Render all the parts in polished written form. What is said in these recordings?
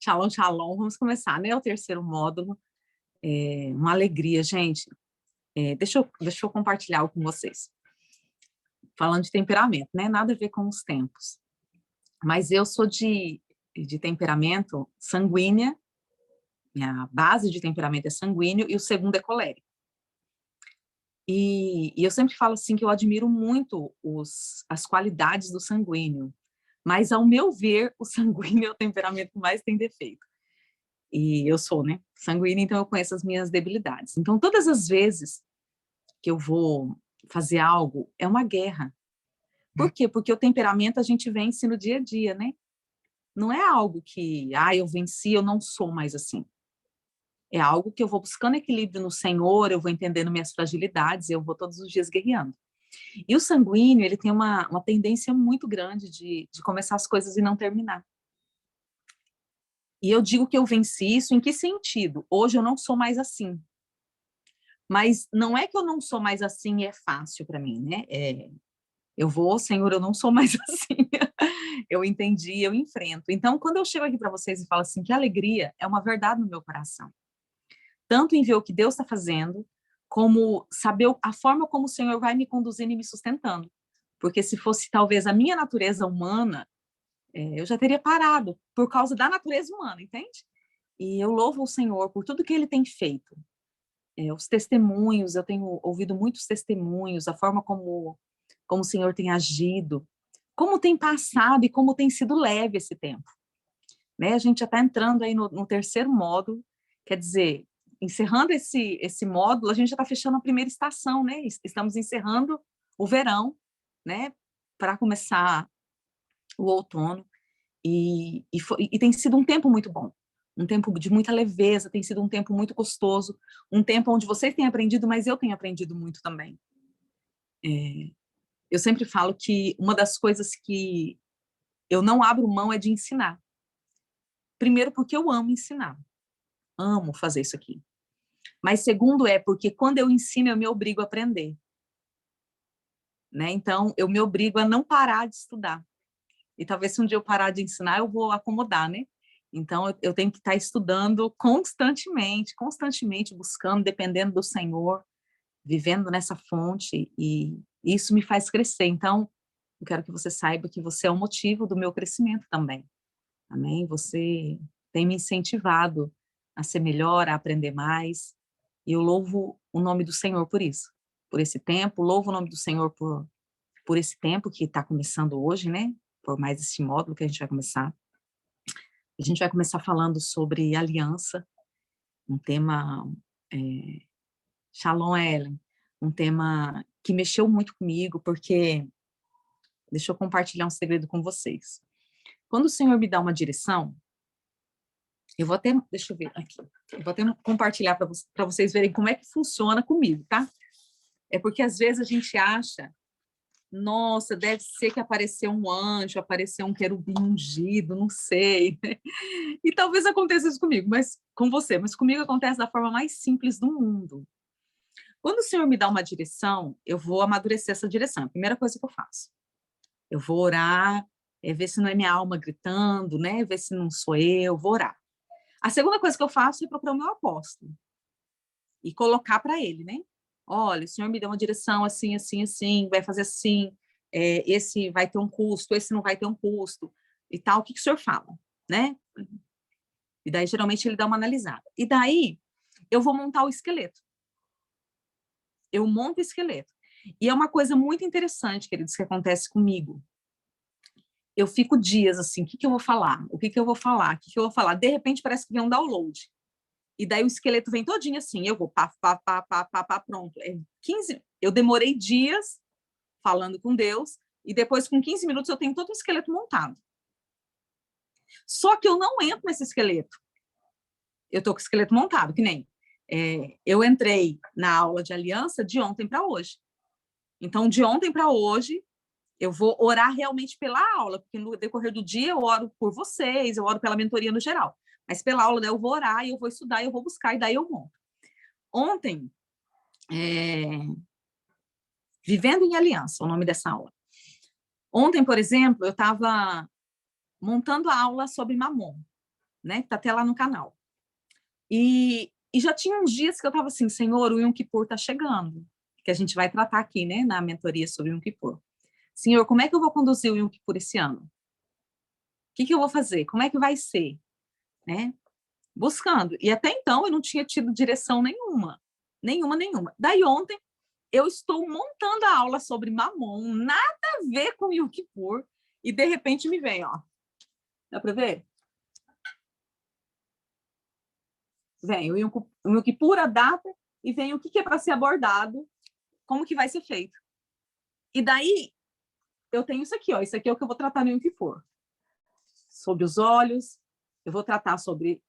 Shalom, shalom. Vamos começar, né? O terceiro módulo. Uma alegria, gente. Deixa eu compartilhar algo com vocês. Falando de temperamento, né? Nada a ver com os tempos. Mas eu sou de temperamento sanguínea. Minha base de temperamento é sanguíneo e o segundo é colérico. E eu sempre falo assim que eu admiro muito as qualidades do sanguíneo. Mas, ao meu ver, o sanguíneo é o temperamento que mais tem defeito. E eu sou, né, sanguínea, então eu conheço as minhas debilidades. Então, todas as vezes que eu vou fazer algo, é uma guerra. Por quê? Porque o temperamento a gente vence no dia a dia, né? Não é algo que, eu venci, eu não sou mais assim. É algo que eu vou buscando equilíbrio no Senhor, eu vou entendendo minhas fragilidades, eu vou todos os dias guerreando. E o sanguíneo, ele tem uma tendência muito grande de começar as coisas e não terminar. E eu digo que eu venci isso em que sentido? Hoje eu não sou mais assim. Mas não é que eu não sou mais assim e é fácil para mim, né? Eu vou, Senhor, eu não sou mais assim. Eu entendi, eu enfrento. Então, quando eu chego aqui para vocês e falo assim, que alegria é uma verdade no meu coração. Tanto em ver o que Deus está fazendo, como saber a forma como o Senhor vai me conduzindo e me sustentando. Porque se fosse talvez a minha natureza humana, eu já teria parado por causa da natureza humana, entende? E eu louvo o Senhor por tudo que Ele tem feito. Os testemunhos, eu tenho ouvido muitos testemunhos, a forma como o Senhor tem agido, como tem passado e como tem sido leve esse tempo. Né? A gente já está entrando aí no terceiro módulo, quer dizer, encerrando esse módulo, a gente já está fechando a primeira estação, né? Estamos encerrando o verão, né? Para começar o outono, e tem sido um tempo muito bom. Um tempo de muita leveza, tem sido um tempo muito gostoso, um tempo onde vocês têm aprendido, mas eu tenho aprendido muito também. Eu sempre falo que uma das coisas que eu não abro mão é de ensinar. Primeiro, porque eu amo ensinar. Amo fazer isso aqui. Mas segundo porque quando eu ensino, eu me obrigo a aprender. Né? Então, eu me obrigo a não parar de estudar. E talvez se um dia eu parar de ensinar, eu vou acomodar, né? Então, eu tenho que estar estudando constantemente buscando, dependendo do Senhor, vivendo nessa fonte, e isso me faz crescer. Então, eu quero que você saiba que você é o motivo do meu crescimento também. Amém? Você tem me incentivado a ser melhor, a aprender mais, e eu louvo o nome do Senhor por isso, por esse tempo, louvo o nome do Senhor por esse tempo que está começando hoje, né? Por mais esse módulo que a gente vai começar. A gente vai começar falando sobre aliança, um tema, Shalom, Ellen, um tema que mexeu muito comigo, porque, deixa eu compartilhar um segredo com vocês. Quando o Senhor me dá uma direção, eu vou até, deixa eu ver aqui, eu vou até compartilhar para vocês verem como é que funciona comigo, tá? É porque às vezes a gente acha, nossa, deve ser que apareceu um anjo, apareceu um querubim ungido, não sei, né? E talvez aconteça isso comigo, mas com você, mas comigo acontece da forma mais simples do mundo. Quando o Senhor me dá uma direção, eu vou amadurecer essa direção. A primeira coisa que eu faço. Eu vou orar, ver se não é minha alma gritando, né? Ver se não sou eu, vou orar. A segunda coisa que eu faço é procurar o meu apóstolo e colocar para ele, né? Olha, o Senhor me deu uma direção assim, assim, assim, vai fazer assim, esse vai ter um custo, esse não vai ter um custo, e tal, o que o Senhor fala, né? E daí, geralmente, ele dá uma analisada. E daí, eu vou montar o esqueleto. Eu monto o esqueleto. E é uma coisa muito interessante, queridos, que acontece comigo. Eu fico dias assim, o que eu vou falar? O que eu vou falar? O que eu vou falar? De repente, parece que vem um download. E daí o esqueleto vem todinho assim, eu vou pronto. 15, eu demorei dias falando com Deus, e depois, com 15 minutos, eu tenho todo o esqueleto montado. Só que eu não entro nesse esqueleto. Eu estou com o esqueleto montado, que nem eu entrei na aula de aliança de ontem para hoje. Então, de ontem para hoje, eu vou orar realmente pela aula, porque no decorrer do dia eu oro por vocês, eu oro pela mentoria no geral. Mas pela aula, né, eu vou orar, eu vou estudar, eu vou buscar, e daí eu monto. Ontem, Vivendo em Aliança, o nome dessa aula. Ontem, por exemplo, eu estava montando a aula sobre Mamon. né? Tá até lá no canal. E já tinha uns dias que eu estava assim, Senhor, o Yom Kippur está chegando, que a gente vai tratar aqui, né, na mentoria sobre o Yom Kippur. Senhor, como é que eu vou conduzir o Yom Kippur esse ano? O que eu vou fazer? Como é que vai ser? Né? Buscando. E até então eu não tinha tido direção nenhuma. Nenhuma. Daí ontem eu estou montando a aula sobre Mamon, nada a ver com o Yom Kippur, e de repente me vem, ó. Dá para ver? Vem o Yom Kippur, a data, e vem o que é para ser abordado, como que vai ser feito. E daí, eu tenho isso aqui, ó. Isso aqui é o que eu vou tratar no Yom Kippur. Sobre os olhos, eu vou tratar sobre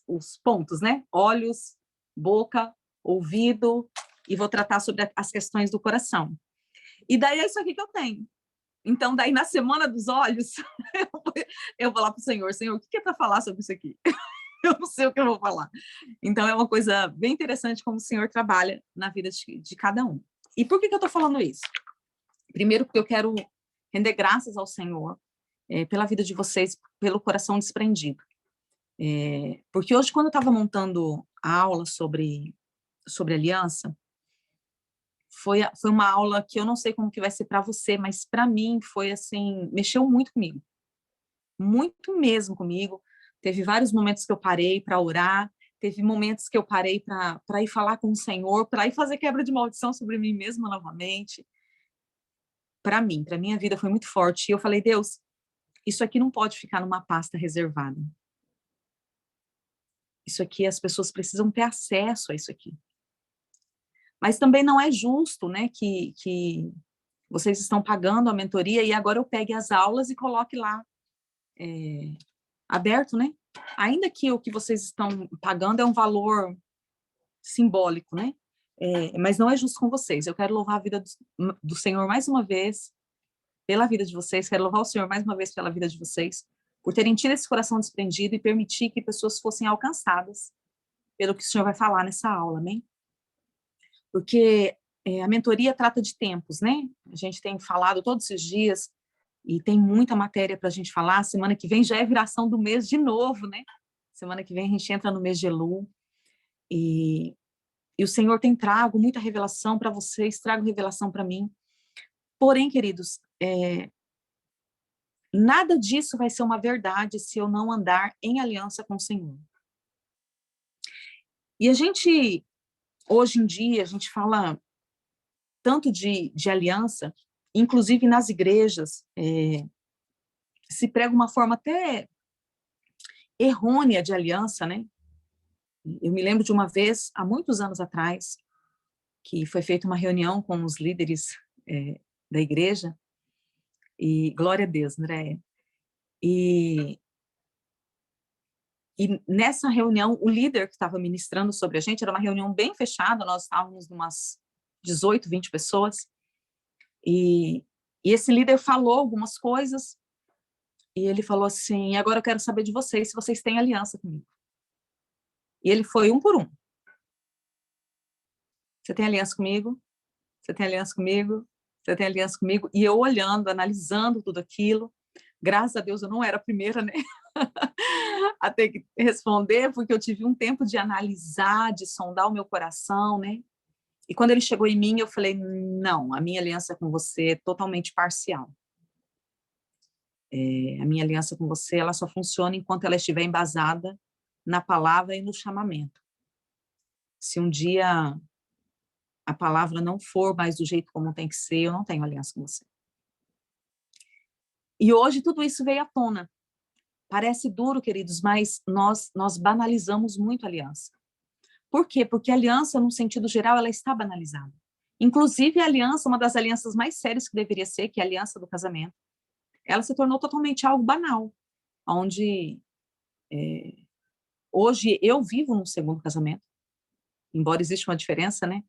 os pontos, né? Olhos, boca, ouvido, e vou tratar sobre as questões do coração. E daí é isso aqui que eu tenho. Então, daí na semana dos olhos, eu vou lá para o Senhor, o que é para falar sobre isso aqui? Eu não sei o que eu vou falar. Então, é uma coisa bem interessante como o Senhor trabalha na vida de cada um. E por que eu estou falando isso? Primeiro, porque eu quero render graças ao Senhor pela vida de vocês, pelo coração desprendido. Porque hoje, quando eu estava montando a aula sobre aliança, foi uma aula que eu não sei como que vai ser para você, mas para mim foi assim, mexeu muito comigo. Muito mesmo comigo. Teve vários momentos que eu parei para orar, teve momentos que eu parei para ir falar com o Senhor, para ir fazer quebra de maldição sobre mim mesma novamente. Para mim, para minha vida foi muito forte. E eu falei, Deus, isso aqui não pode ficar numa pasta reservada. Isso aqui, as pessoas precisam ter acesso a isso aqui. Mas também não é justo, né, que vocês estão pagando a mentoria e agora eu pegue as aulas e coloque lá aberto, né? Ainda que o que vocês estão pagando é um valor simbólico, né? Mas não é justo com vocês. Eu quero louvar a vida do Senhor mais uma vez, pela vida de vocês, quero louvar o Senhor mais uma vez pela vida de vocês, por terem tido esse coração desprendido e permitir que pessoas fossem alcançadas pelo que o Senhor vai falar nessa aula, amém? Porque a mentoria trata de tempos, né? A gente tem falado todos esses dias e tem muita matéria para a gente falar. Semana que vem já é viração do mês de novo, né? Semana que vem a gente entra no mês de Elul e o Senhor tem trago muita revelação para vocês, trago revelação para mim. Porém, queridos, nada disso vai ser uma verdade se eu não andar em aliança com o Senhor. E a gente, hoje em dia, a gente fala tanto de aliança, inclusive nas igrejas, se prega uma forma até errônea de aliança, né? Eu me lembro de uma vez, há muitos anos atrás, que foi feita uma reunião com os líderes da igreja, e glória a Deus, Andréia. E nessa reunião, o líder que estava ministrando sobre a gente, era uma reunião bem fechada, nós estávamos umas 18, 20 pessoas, e esse líder falou algumas coisas, e ele falou assim, agora eu quero saber de vocês, se vocês têm aliança comigo. E ele foi um por um. Você tem aliança comigo? Você tem aliança comigo? Você tem aliança comigo? E eu olhando, analisando tudo aquilo, graças a Deus eu não era a primeira, né, a ter que responder, porque eu tive um tempo de analisar, de sondar o meu coração, né, e quando ele chegou em mim, eu falei, não, a minha aliança com você é totalmente parcial. A minha aliança com você, ela só funciona enquanto ela estiver embasada na palavra e no chamamento. Se um dia a palavra não for mais do jeito como tem que ser, eu não tenho aliança com você. E hoje tudo isso veio à tona. Parece duro, queridos, mas nós banalizamos muito a aliança. Por quê? Porque a aliança, no sentido geral, ela está banalizada. Inclusive, a aliança, uma das alianças mais sérias que deveria ser, que é a aliança do casamento, ela se tornou totalmente algo banal, onde hoje eu vivo num segundo casamento, embora exista uma diferença, né?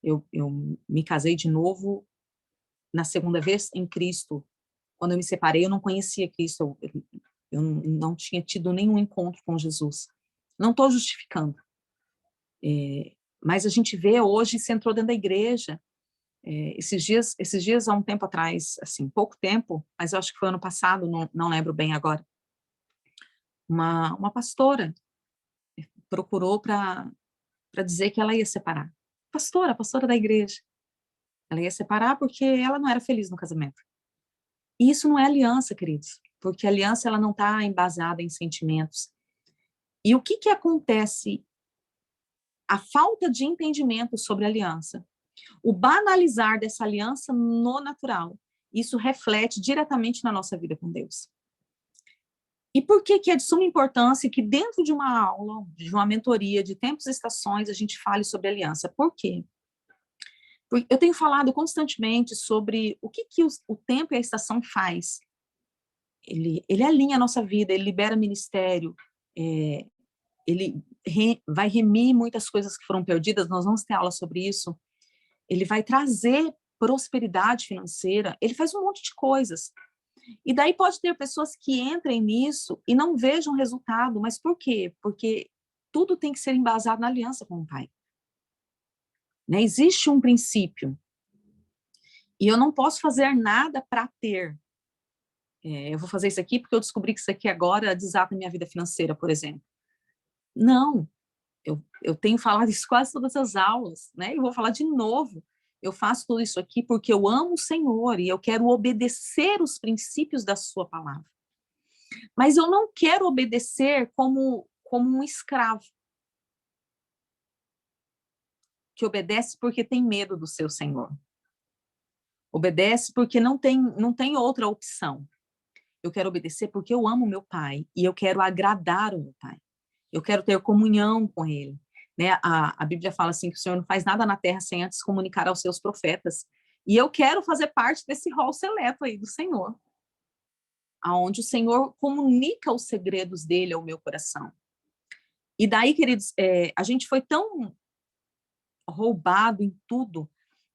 Eu me casei de novo na segunda vez em Cristo. Quando eu me separei, eu não conhecia Cristo, eu não tinha tido nenhum encontro com Jesus. Não estou justificando. Mas a gente vê hoje, se entrou dentro da igreja, esses dias, há um tempo atrás, assim, pouco tempo, mas eu acho que foi ano passado, não lembro bem agora, uma pastora procurou para dizer que ela ia separar. Pastora da igreja. Ela ia separar porque ela não era feliz no casamento. E isso não é aliança, queridos, porque a aliança ela não está embasada em sentimentos. E o que acontece? A falta de entendimento sobre a aliança, o banalizar dessa aliança no natural, isso reflete diretamente na nossa vida com Deus. E por que é de suma importância que dentro de uma aula, de uma mentoria, de tempos e estações, a gente fale sobre aliança? Por quê? Porque eu tenho falado constantemente sobre o que o tempo e a estação faz. Ele alinha a nossa vida, ele libera ministério, ele vai remir muitas coisas que foram perdidas, nós vamos ter aula sobre isso. Ele vai trazer prosperidade financeira, ele faz um monte de coisas. E daí pode ter pessoas que entrem nisso e não vejam resultado, mas por quê? Porque tudo tem que ser embasado na aliança com o Pai. Né? Existe um princípio. E eu não posso fazer nada para ter. Eu vou fazer isso aqui porque eu descobri que isso aqui agora desata a minha vida financeira, por exemplo. Não. Eu tenho falado isso quase todas as aulas, né? Eu vou falar de novo. Eu faço tudo isso aqui porque eu amo o Senhor e eu quero obedecer os princípios da sua palavra. Mas eu não quero obedecer como um escravo que obedece porque tem medo do seu Senhor. Obedece porque não tem outra opção. Eu quero obedecer porque eu amo meu Pai e eu quero agradar o meu Pai. Eu quero ter comunhão com Ele. Né? A Bíblia fala assim que o Senhor não faz nada na terra sem antes comunicar aos seus profetas. E eu quero fazer parte desse rol seleto aí do Senhor, aonde o Senhor comunica os segredos dele ao meu coração. E daí, queridos, a gente foi tão roubado em tudo,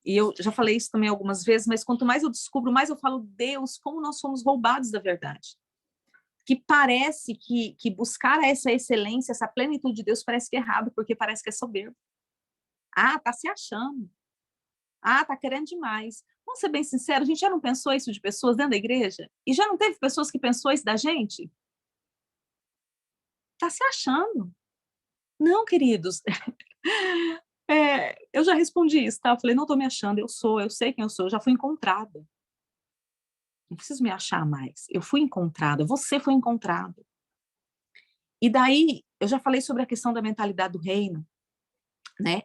e eu já falei isso também algumas vezes, mas quanto mais eu descubro, mais eu falo, Deus, como nós somos roubados da verdade. Que parece que buscar essa excelência, essa plenitude de Deus parece que é errado, porque parece que é soberbo. Ah, tá se achando. Ah, tá querendo demais. Vamos ser bem sinceros, a gente já não pensou isso de pessoas dentro da igreja? E já não teve pessoas que pensou isso da gente? Tá se achando. Não, queridos. Eu já respondi isso, tá? Eu falei, não tô me achando, eu sei quem eu sou, eu já fui encontrada. Não preciso me achar mais. Eu fui encontrada, você foi encontrado. E daí, eu já falei sobre a questão da mentalidade do reino, né?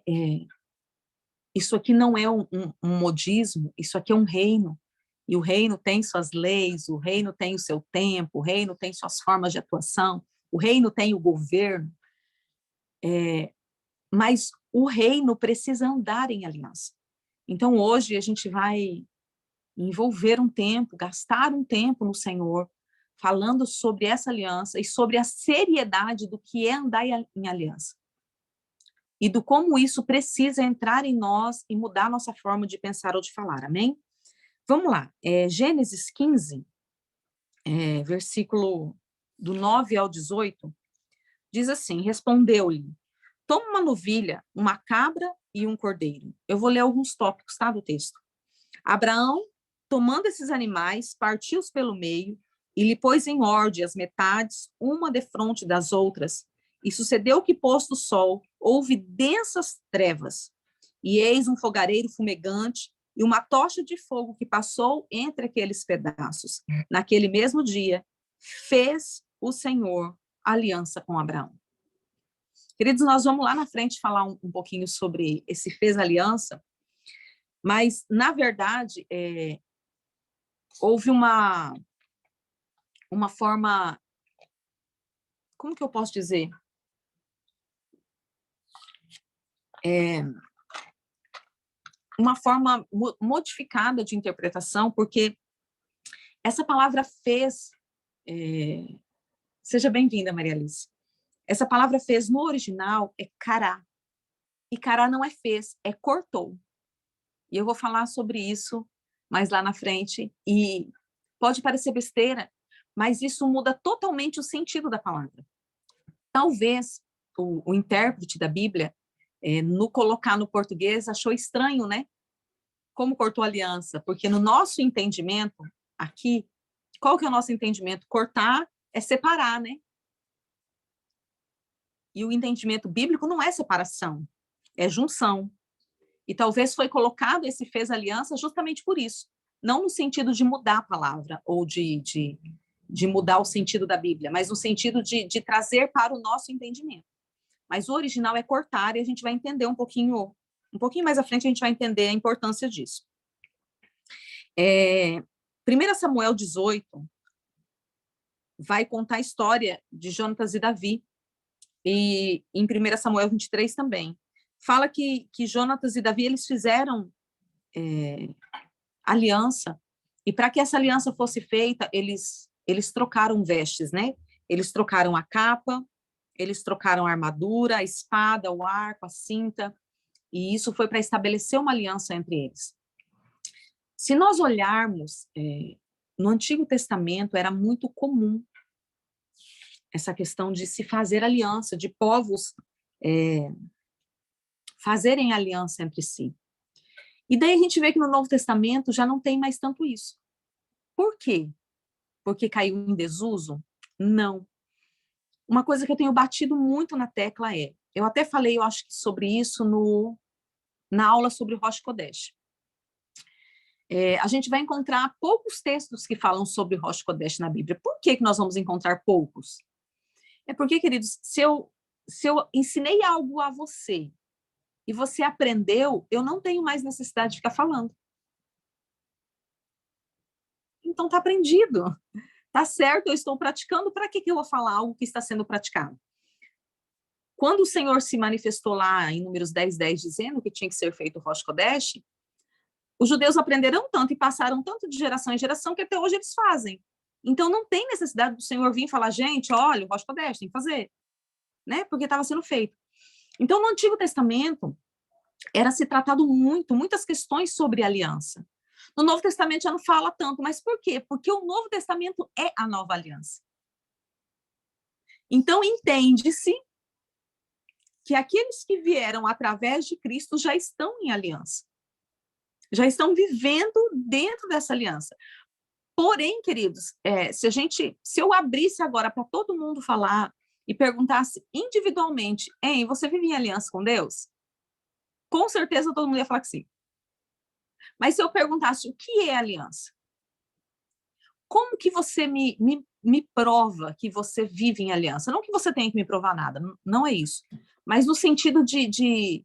Isso aqui não é um modismo, isso aqui é um reino. E o reino tem suas leis, o reino tem o seu tempo, o reino tem suas formas de atuação, o reino tem o governo. Mas o reino precisa andar em aliança. Então, hoje, a gente vai envolver um tempo, gastar um tempo no Senhor, falando sobre essa aliança e sobre a seriedade do que é andar em aliança. E do como isso precisa entrar em nós e mudar a nossa forma de pensar ou de falar, amém? Vamos lá, Gênesis 15, versículo do 9 ao 18, diz assim, respondeu-lhe, toma uma novilha, uma cabra e um cordeiro. Eu vou ler alguns tópicos, tá, do texto. Abraão, tomando esses animais, partiu-os pelo meio e lhe pôs em ordem as metades, uma defronte das outras. E sucedeu que, posto o sol, houve densas trevas. E eis um fogareiro fumegante e uma tocha de fogo que passou entre aqueles pedaços. Naquele mesmo dia, fez o Senhor aliança com Abraão. Queridos, nós vamos lá na frente falar um pouquinho sobre esse fez aliança, mas, na verdade, houve uma forma, como que eu posso dizer? Uma forma modificada de interpretação, porque essa palavra fez, seja bem-vinda, Maria Alice, essa palavra fez no original é cará, e cará não é fez, é cortou. E eu vou falar sobre isso mais lá na frente, e pode parecer besteira, mas isso muda totalmente o sentido da palavra. Talvez o intérprete da Bíblia, no colocar no português, achou estranho, né? Como cortou a aliança, porque no nosso entendimento, aqui, qual que é o nosso entendimento? Cortar é separar, né? E o entendimento bíblico não é separação, é junção. E talvez foi colocado esse fez aliança justamente por isso. Não no sentido de mudar a palavra ou de mudar o sentido da Bíblia, mas no sentido de trazer para o nosso entendimento. Mas o original é cortar e a gente vai entender um pouquinho mais à frente a gente vai entender a importância disso. 1 Samuel 18 vai contar a história de Jonatas e Davi, e em 1 Samuel 23 também. Fala que Jonatas e Davi, eles fizeram aliança, e para que essa aliança fosse feita, eles trocaram vestes, né? Eles trocaram a capa, eles trocaram a armadura, a espada, o arco, a cinta, e isso foi para estabelecer uma aliança entre eles. Se nós olharmos, no Antigo Testamento era muito comum essa questão de se fazer aliança, de povos fazerem aliança entre si. E daí a gente vê que no Novo Testamento já não tem mais tanto isso. Por quê? Porque caiu em desuso? Não. Uma coisa que eu tenho batido muito na tecla eu até falei, eu acho, sobre isso na aula sobre o Rosh Kodesh. A gente vai encontrar poucos textos que falam sobre o Rosh Kodesh na Bíblia. Por que nós vamos encontrar poucos? É porque, queridos, se eu ensinei algo a você e você aprendeu, eu não tenho mais necessidade de ficar falando. Então, está aprendido. Está certo, eu estou praticando, para que eu vou falar algo que está sendo praticado? Quando o Senhor se manifestou lá em Números 10:10, dizendo que tinha que ser feito o Rosh Kodesh, os judeus aprenderam tanto e passaram tanto de geração em geração que até hoje eles fazem. Então, não tem necessidade do Senhor vir e falar, gente, olha, o Rosh Kodesh tem que fazer, né? Porque estava sendo feito. Então, no Antigo Testamento, era se tratado muitas questões sobre aliança. No Novo Testamento já não fala tanto, mas por quê? Porque o Novo Testamento é a nova aliança. Então, entende-se que aqueles que vieram através de Cristo já estão em aliança. Já estão vivendo dentro dessa aliança. Porém, queridos, se eu abrisse agora para todo mundo falar e perguntasse individualmente, você vive em aliança com Deus? Com certeza todo mundo ia falar que sim. Mas se eu perguntasse o que é aliança? Como que você me prova que você vive em aliança? Não que você tenha que me provar nada, não é isso. Mas no sentido de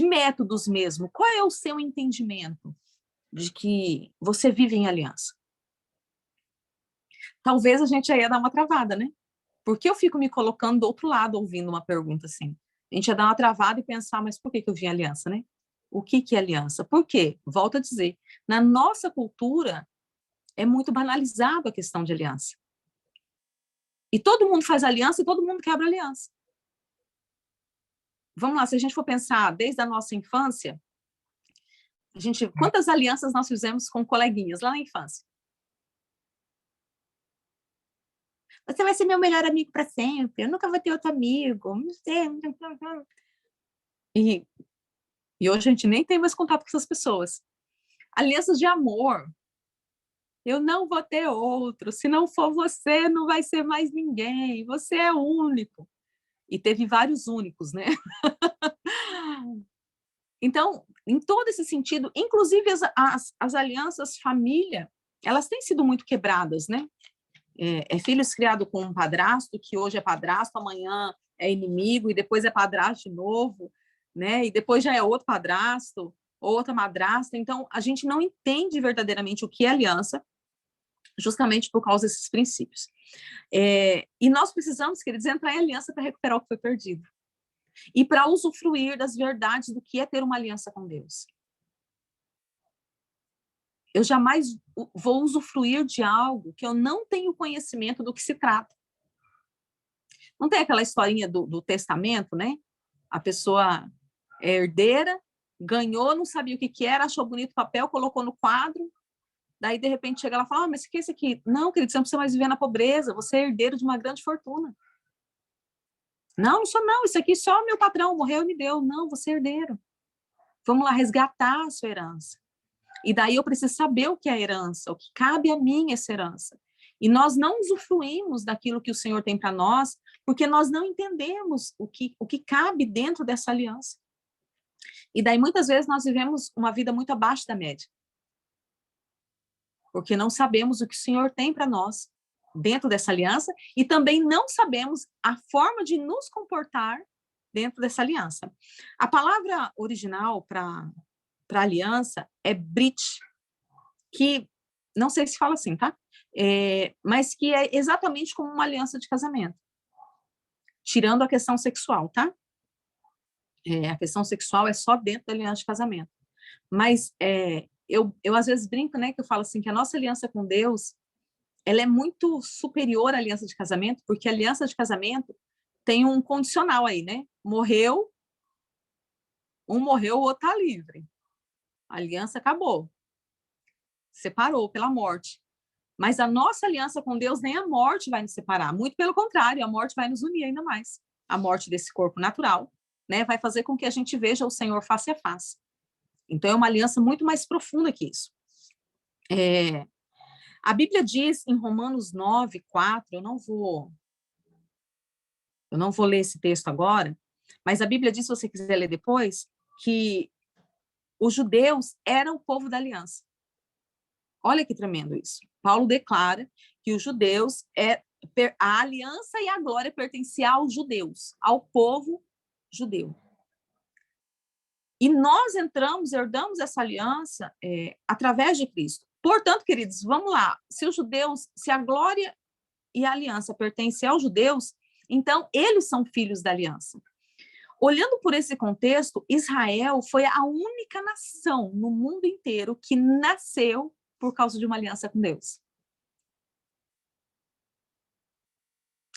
métodos mesmo. Qual é o seu entendimento de que você vive em aliança? Talvez a gente ia dar uma travada, né? Porque eu fico me colocando do outro lado ouvindo uma pergunta assim. A gente ia dar uma travada e pensar, mas por que eu vi aliança, né? O que é aliança? Por quê? Volto a dizer, na nossa cultura é muito banalizado a questão de aliança. E todo mundo faz aliança e todo mundo quebra aliança. Vamos lá, se a gente for pensar desde a nossa infância, quantas alianças nós fizemos com coleguinhas lá na infância? Você vai ser meu melhor amigo para sempre, eu nunca vou ter outro amigo. E hoje a gente nem tem mais contato com essas pessoas. Alianças de amor. Eu não vou ter outro. Se não for você, não vai ser mais ninguém. Você é único. E teve vários únicos, né? Então, em todo esse sentido, inclusive as alianças família, elas têm sido muito quebradas, né? Filhos criados com um padrasto, que hoje é padrasto, amanhã é inimigo, e depois é padrasto de novo, né? E depois já é outro padrasto, outra madrasta. Então, a gente não entende verdadeiramente o que é aliança, justamente por causa desses princípios. E nós precisamos, queridos, entrar em aliança para recuperar o que foi perdido. E para usufruir das verdades do que é ter uma aliança com Deus. Eu jamais vou usufruir de algo que eu não tenho conhecimento do que se trata. Não tem aquela historinha do testamento, né? A pessoa é herdeira, ganhou, não sabia o que era, achou bonito o papel, colocou no quadro, daí de repente chega lá e fala, mas o que é isso aqui? Não, querido, você não precisa mais viver na pobreza, você é herdeiro de uma grande fortuna. Não sou não, isso aqui só meu patrão morreu e me deu. Não, você é herdeiro. Vamos lá resgatar a sua herança. E daí eu preciso saber o que é a herança, o que cabe a mim essa herança. E nós não usufruímos daquilo que o Senhor tem para nós, porque nós não entendemos o que cabe dentro dessa aliança. E daí, muitas vezes, nós vivemos uma vida muito abaixo da média, porque não sabemos o que o Senhor tem para nós dentro dessa aliança e também não sabemos a forma de nos comportar dentro dessa aliança. A palavra original para aliança é brit, que não sei se fala assim, tá? Mas que é exatamente como uma aliança de casamento, tirando a questão sexual, tá? A questão sexual é só dentro da aliança de casamento. Mas eu às vezes brinco, né, que eu falo assim, que a nossa aliança com Deus, ela é muito superior à aliança de casamento, porque a aliança de casamento tem um condicional aí, né? Morreu, um morreu, o outro tá livre. A aliança acabou. Separou pela morte. Mas a nossa aliança com Deus, nem a morte vai nos separar. Muito pelo contrário, a morte vai nos unir ainda mais. A morte desse corpo natural, né, vai fazer com que a gente veja o Senhor face a face. Então, é uma aliança muito mais profunda que isso. A Bíblia diz em Romanos 9, 4, eu não vou ler esse texto agora, mas a Bíblia diz, se você quiser ler depois, que os judeus eram o povo da aliança. Olha que tremendo isso. Paulo declara que os judeus, a aliança e a glória pertenciam aos judeus, ao povo judeu. E nós herdamos essa aliança através de Cristo. Portanto, queridos, vamos lá. Se a glória e a aliança pertencem aos judeus, então eles são filhos da aliança. Olhando por esse contexto, Israel foi a única nação no mundo inteiro que nasceu por causa de uma aliança com Deus.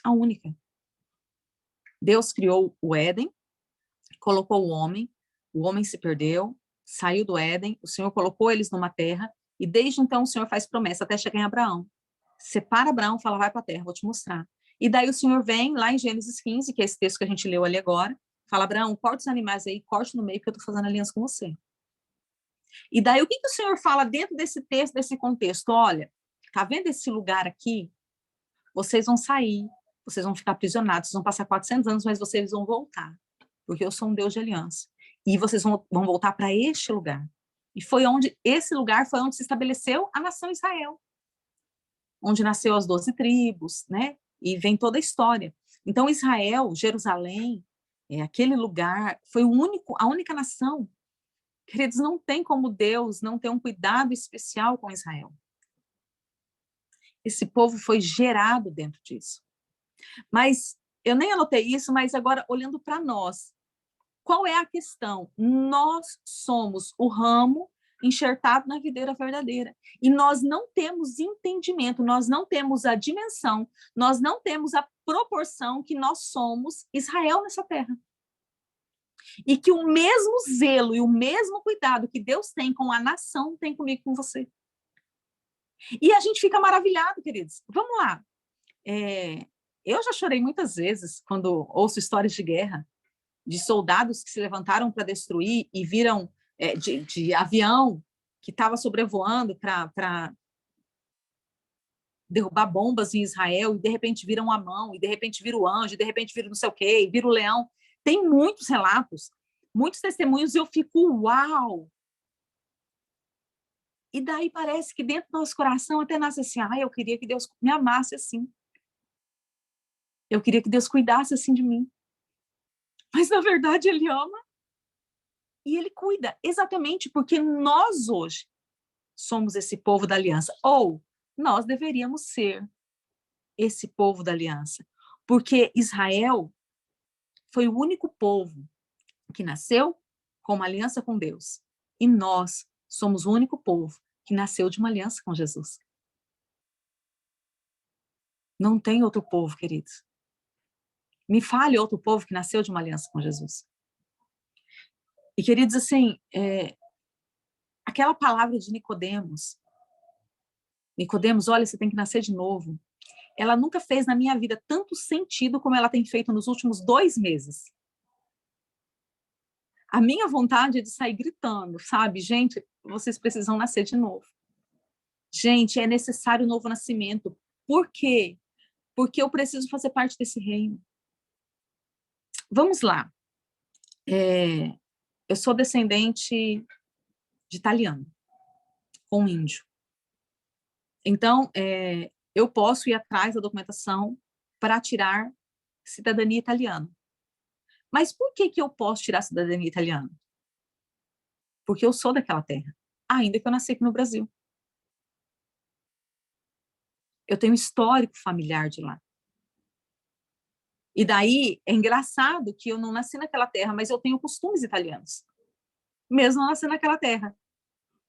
A única. Deus criou o Éden, colocou o homem se perdeu, saiu do Éden, o Senhor colocou eles numa terra, e desde então o Senhor faz promessa até chegar em Abraão. Separa Abraão, fala, vai para a terra, vou te mostrar. E daí o Senhor vem, lá em Gênesis 15, que é esse texto que a gente leu ali agora, fala, Abraão, corta os animais aí, corte no meio, porque eu estou fazendo aliança com você. E daí o que o Senhor fala dentro desse texto, desse contexto? Olha, tá vendo esse lugar aqui? Vocês vão sair, vocês vão ficar aprisionados, vocês vão passar 400 anos, mas vocês vão voltar, porque eu sou um Deus de aliança. E vocês vão voltar para este lugar. E esse lugar foi onde se estabeleceu a nação Israel, onde nasceu as 12 tribos, né? E vem toda a história. Então, Israel, Jerusalém, aquele lugar, foi a única nação. Queridos, não tem como Deus não ter um cuidado especial com Israel. Esse povo foi gerado dentro disso. Mas, eu nem anotei isso, mas agora, olhando para nós, qual é a questão? Nós somos o ramo enxertado na videira verdadeira. E nós não temos entendimento, nós não temos a dimensão, nós não temos a proporção que nós somos Israel nessa terra. E que o mesmo zelo e o mesmo cuidado que Deus tem com a nação tem comigo e com você. E a gente fica maravilhado, queridos. Vamos lá. Eu já chorei muitas vezes quando ouço histórias de guerra, de soldados que se levantaram para destruir e viram de avião que estava sobrevoando para derrubar bombas em Israel, e de repente viram a mão, e de repente vira o anjo, e de repente vira não sei o quê, e vira o leão. Tem muitos relatos, muitos testemunhos, e eu fico, uau! E daí parece que dentro do nosso coração até nasce assim, eu queria que Deus me amasse assim. Eu queria que Deus cuidasse assim de mim. Mas, na verdade, Ele ama. E Ele cuida, exatamente porque nós hoje somos esse povo da aliança. Ou nós deveríamos ser esse povo da aliança. Porque Israel foi o único povo que nasceu com uma aliança com Deus. E nós somos o único povo que nasceu de uma aliança com Jesus. Não tem outro povo, queridos. Me fale outro povo que nasceu de uma aliança com Jesus. E, queridos, assim, aquela palavra de Nicodemos, olha, você tem que nascer de novo, ela nunca fez na minha vida tanto sentido como ela tem feito nos últimos 2 meses. A minha vontade é de sair gritando, sabe? Gente, vocês precisam nascer de novo. Gente, é necessário o novo nascimento. Por quê? Porque eu preciso fazer parte desse reino. Vamos lá. Eu sou descendente de italiano, com índio. Então, eu posso ir atrás da documentação para tirar cidadania italiana. Mas por que eu posso tirar cidadania italiana? Porque eu sou daquela terra, ainda que eu nasci aqui no Brasil. Eu tenho histórico familiar de lá. E daí, é engraçado que eu não nasci naquela terra, mas eu tenho costumes italianos, mesmo não nascendo naquela terra.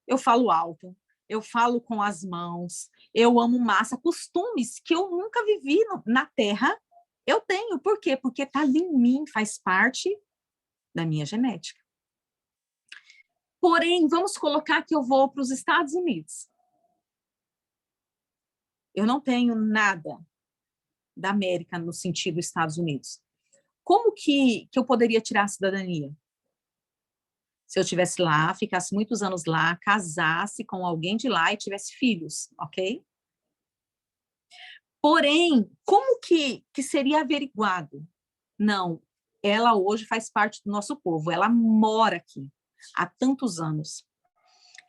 Eu falo alto, eu falo com as mãos, eu amo massa, costumes que eu nunca vivi na terra, eu tenho. Por quê? Porque está em mim, faz parte da minha genética. Porém, vamos colocar que eu vou para os Estados Unidos. Eu não tenho nada da América no sentido Estados Unidos. Como que eu poderia tirar a cidadania? Se eu estivesse lá, ficasse muitos anos lá, casasse com alguém de lá e tivesse filhos, ok? Porém, como que seria averiguado? Não, ela hoje faz parte do nosso povo, ela mora aqui há tantos anos.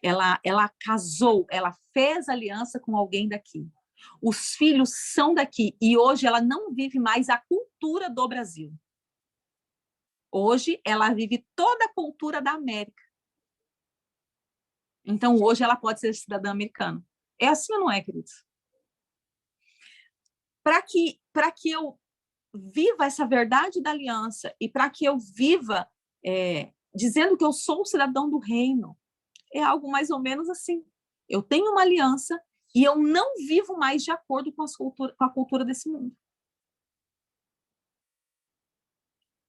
Ela casou, ela fez aliança com alguém daqui. Os filhos são daqui e hoje ela não vive mais a cultura do Brasil. Hoje ela vive toda a cultura da América. Então hoje ela pode ser cidadã americana. É assim ou não é, queridos? Para que eu viva essa verdade da aliança e para que eu viva dizendo que eu sou cidadão do reino, é algo mais ou menos assim. Eu tenho uma aliança e eu não vivo mais de acordo com a cultura desse mundo.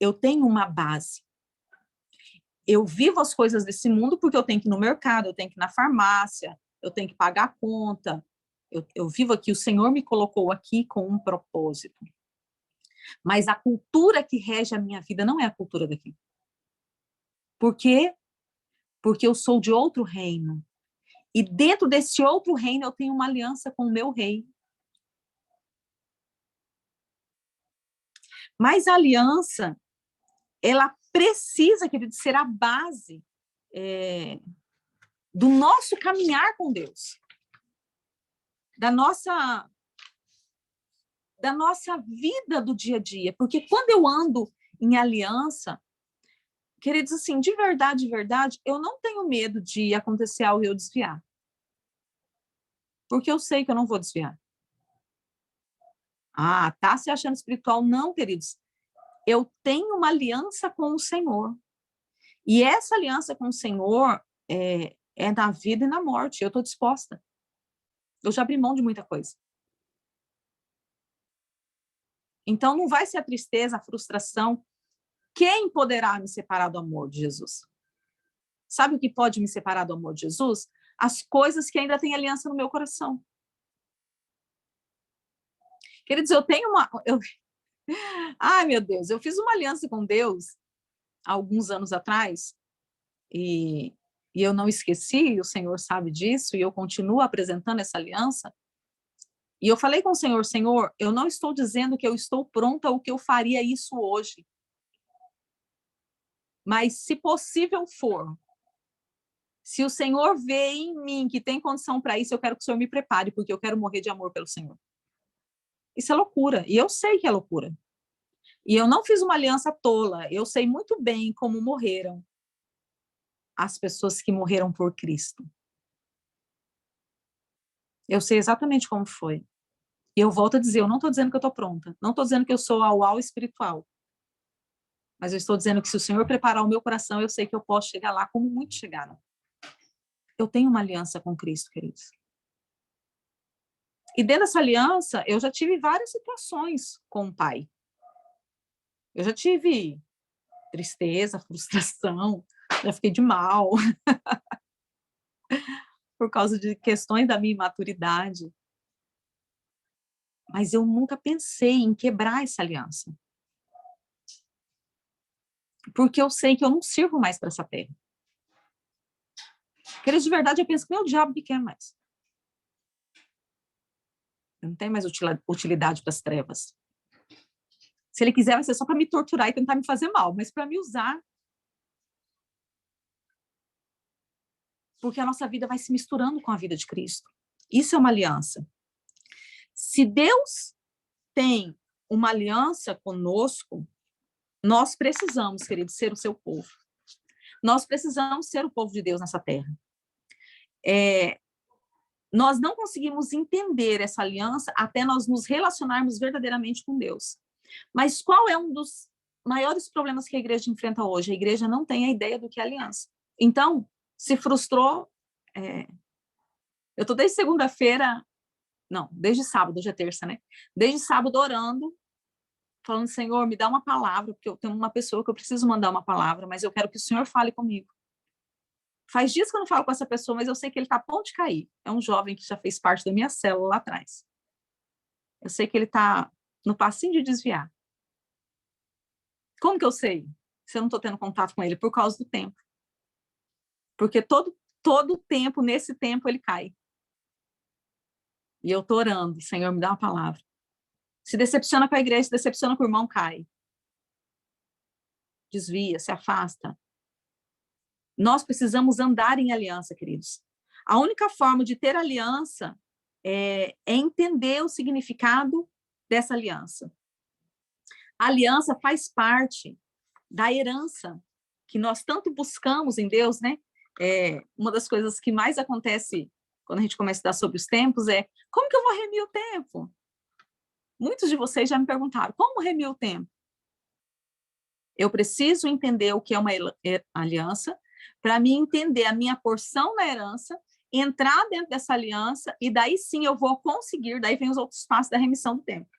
Eu tenho uma base. Eu vivo as coisas desse mundo porque eu tenho que ir no mercado, eu tenho que ir na farmácia, eu tenho que pagar a conta. Eu vivo aqui, o Senhor me colocou aqui com um propósito. Mas a cultura que rege a minha vida não é a cultura daqui. Por quê? Porque eu sou de outro reino. E dentro desse outro reino eu tenho uma aliança com o meu rei. Mas a aliança, ela precisa, querido, ser a base do nosso caminhar com Deus. Da nossa vida do dia a dia. Porque quando eu ando em aliança, queridos, assim, de verdade, eu não tenho medo de acontecer algo e eu desviar. Porque eu sei que eu não vou desviar. Ah, tá se achando espiritual? Não, queridos. Eu tenho uma aliança com o Senhor. E essa aliança com o Senhor é na vida e na morte. Eu estou disposta. Eu já abri mão de muita coisa. Então, não vai ser a tristeza, a frustração. Quem poderá me separar do amor de Jesus? Sabe o que pode me separar do amor de Jesus? As coisas que ainda têm aliança no meu coração. Queridos, eu tenho uma... Ai, meu Deus, eu fiz uma aliança com Deus há alguns anos atrás e eu não esqueci, o Senhor sabe disso, e eu continuo apresentando essa aliança. E eu falei com o Senhor, Senhor, eu não estou dizendo que eu estou pronta ou que eu faria isso hoje. Mas, se possível for, se o Senhor vê em mim que tem condição para isso, eu quero que o Senhor me prepare, porque eu quero morrer de amor pelo Senhor. Isso é loucura, e eu sei que é loucura. E eu não fiz uma aliança tola, eu sei muito bem como morreram as pessoas que morreram por Cristo. Eu sei exatamente como foi. E eu volto a dizer, eu não estou dizendo que eu estou pronta, não estou dizendo que eu sou au espiritual, mas eu estou dizendo que se o Senhor preparar o meu coração, eu sei que eu posso chegar lá como muitos chegaram. Eu tenho uma aliança com Cristo, queridos. E dentro dessa aliança, eu já tive várias situações com o Pai. Eu já tive tristeza, frustração, já fiquei de mal por causa de questões da minha imaturidade. Mas eu nunca pensei em quebrar essa aliança. Porque eu sei que eu não sirvo mais para essa terra. Queridos, de verdade, eu penso que nem o diabo me quer mais. Não tem mais utilidade para as trevas. Se ele quiser, vai ser só para me torturar e tentar me fazer mal, mas para me usar. Porque a nossa vida vai se misturando com a vida de Cristo. Isso é uma aliança. Se Deus tem uma aliança conosco, nós precisamos, queridos, ser o seu povo. Nós precisamos ser o povo de Deus nessa terra. Nós não conseguimos entender essa aliança até nós nos relacionarmos verdadeiramente com Deus. Mas qual é um dos maiores problemas que a igreja enfrenta hoje? A igreja não tem a ideia do que é aliança. Então, se frustrou. Eu estou desde segunda-feira, não, desde sábado, hoje é terça, né? Desde sábado orando, falando, Senhor, me dá uma palavra, porque eu tenho uma pessoa que eu preciso mandar uma palavra, mas eu quero que o Senhor fale comigo. Faz dias que eu não falo com essa pessoa, mas eu sei que ele está a ponto de cair. É um jovem que já fez parte da minha célula lá atrás. Eu sei que ele está no passinho de desviar. Como que eu sei se eu não estou tendo contato com ele? Por causa do tempo. Porque todo tempo, nesse tempo, ele cai. E eu estou orando, Senhor, me dá uma palavra. Se decepciona com a igreja, se decepciona com o irmão, cai. Desvia, se afasta. Nós precisamos andar em aliança, queridos. A única forma de ter aliança é entender o significado dessa aliança. A aliança faz parte da herança que nós tanto buscamos em Deus, né? Uma das coisas que mais acontece quando a gente começa a estudar sobre os tempos é como que eu vou remir o tempo? Muitos de vocês já me perguntaram, como remir o tempo? Eu preciso entender o que é uma aliança para mim entender a minha porção na herança, entrar dentro dessa aliança e daí sim eu vou conseguir, daí vem os outros passos da remissão do tempo.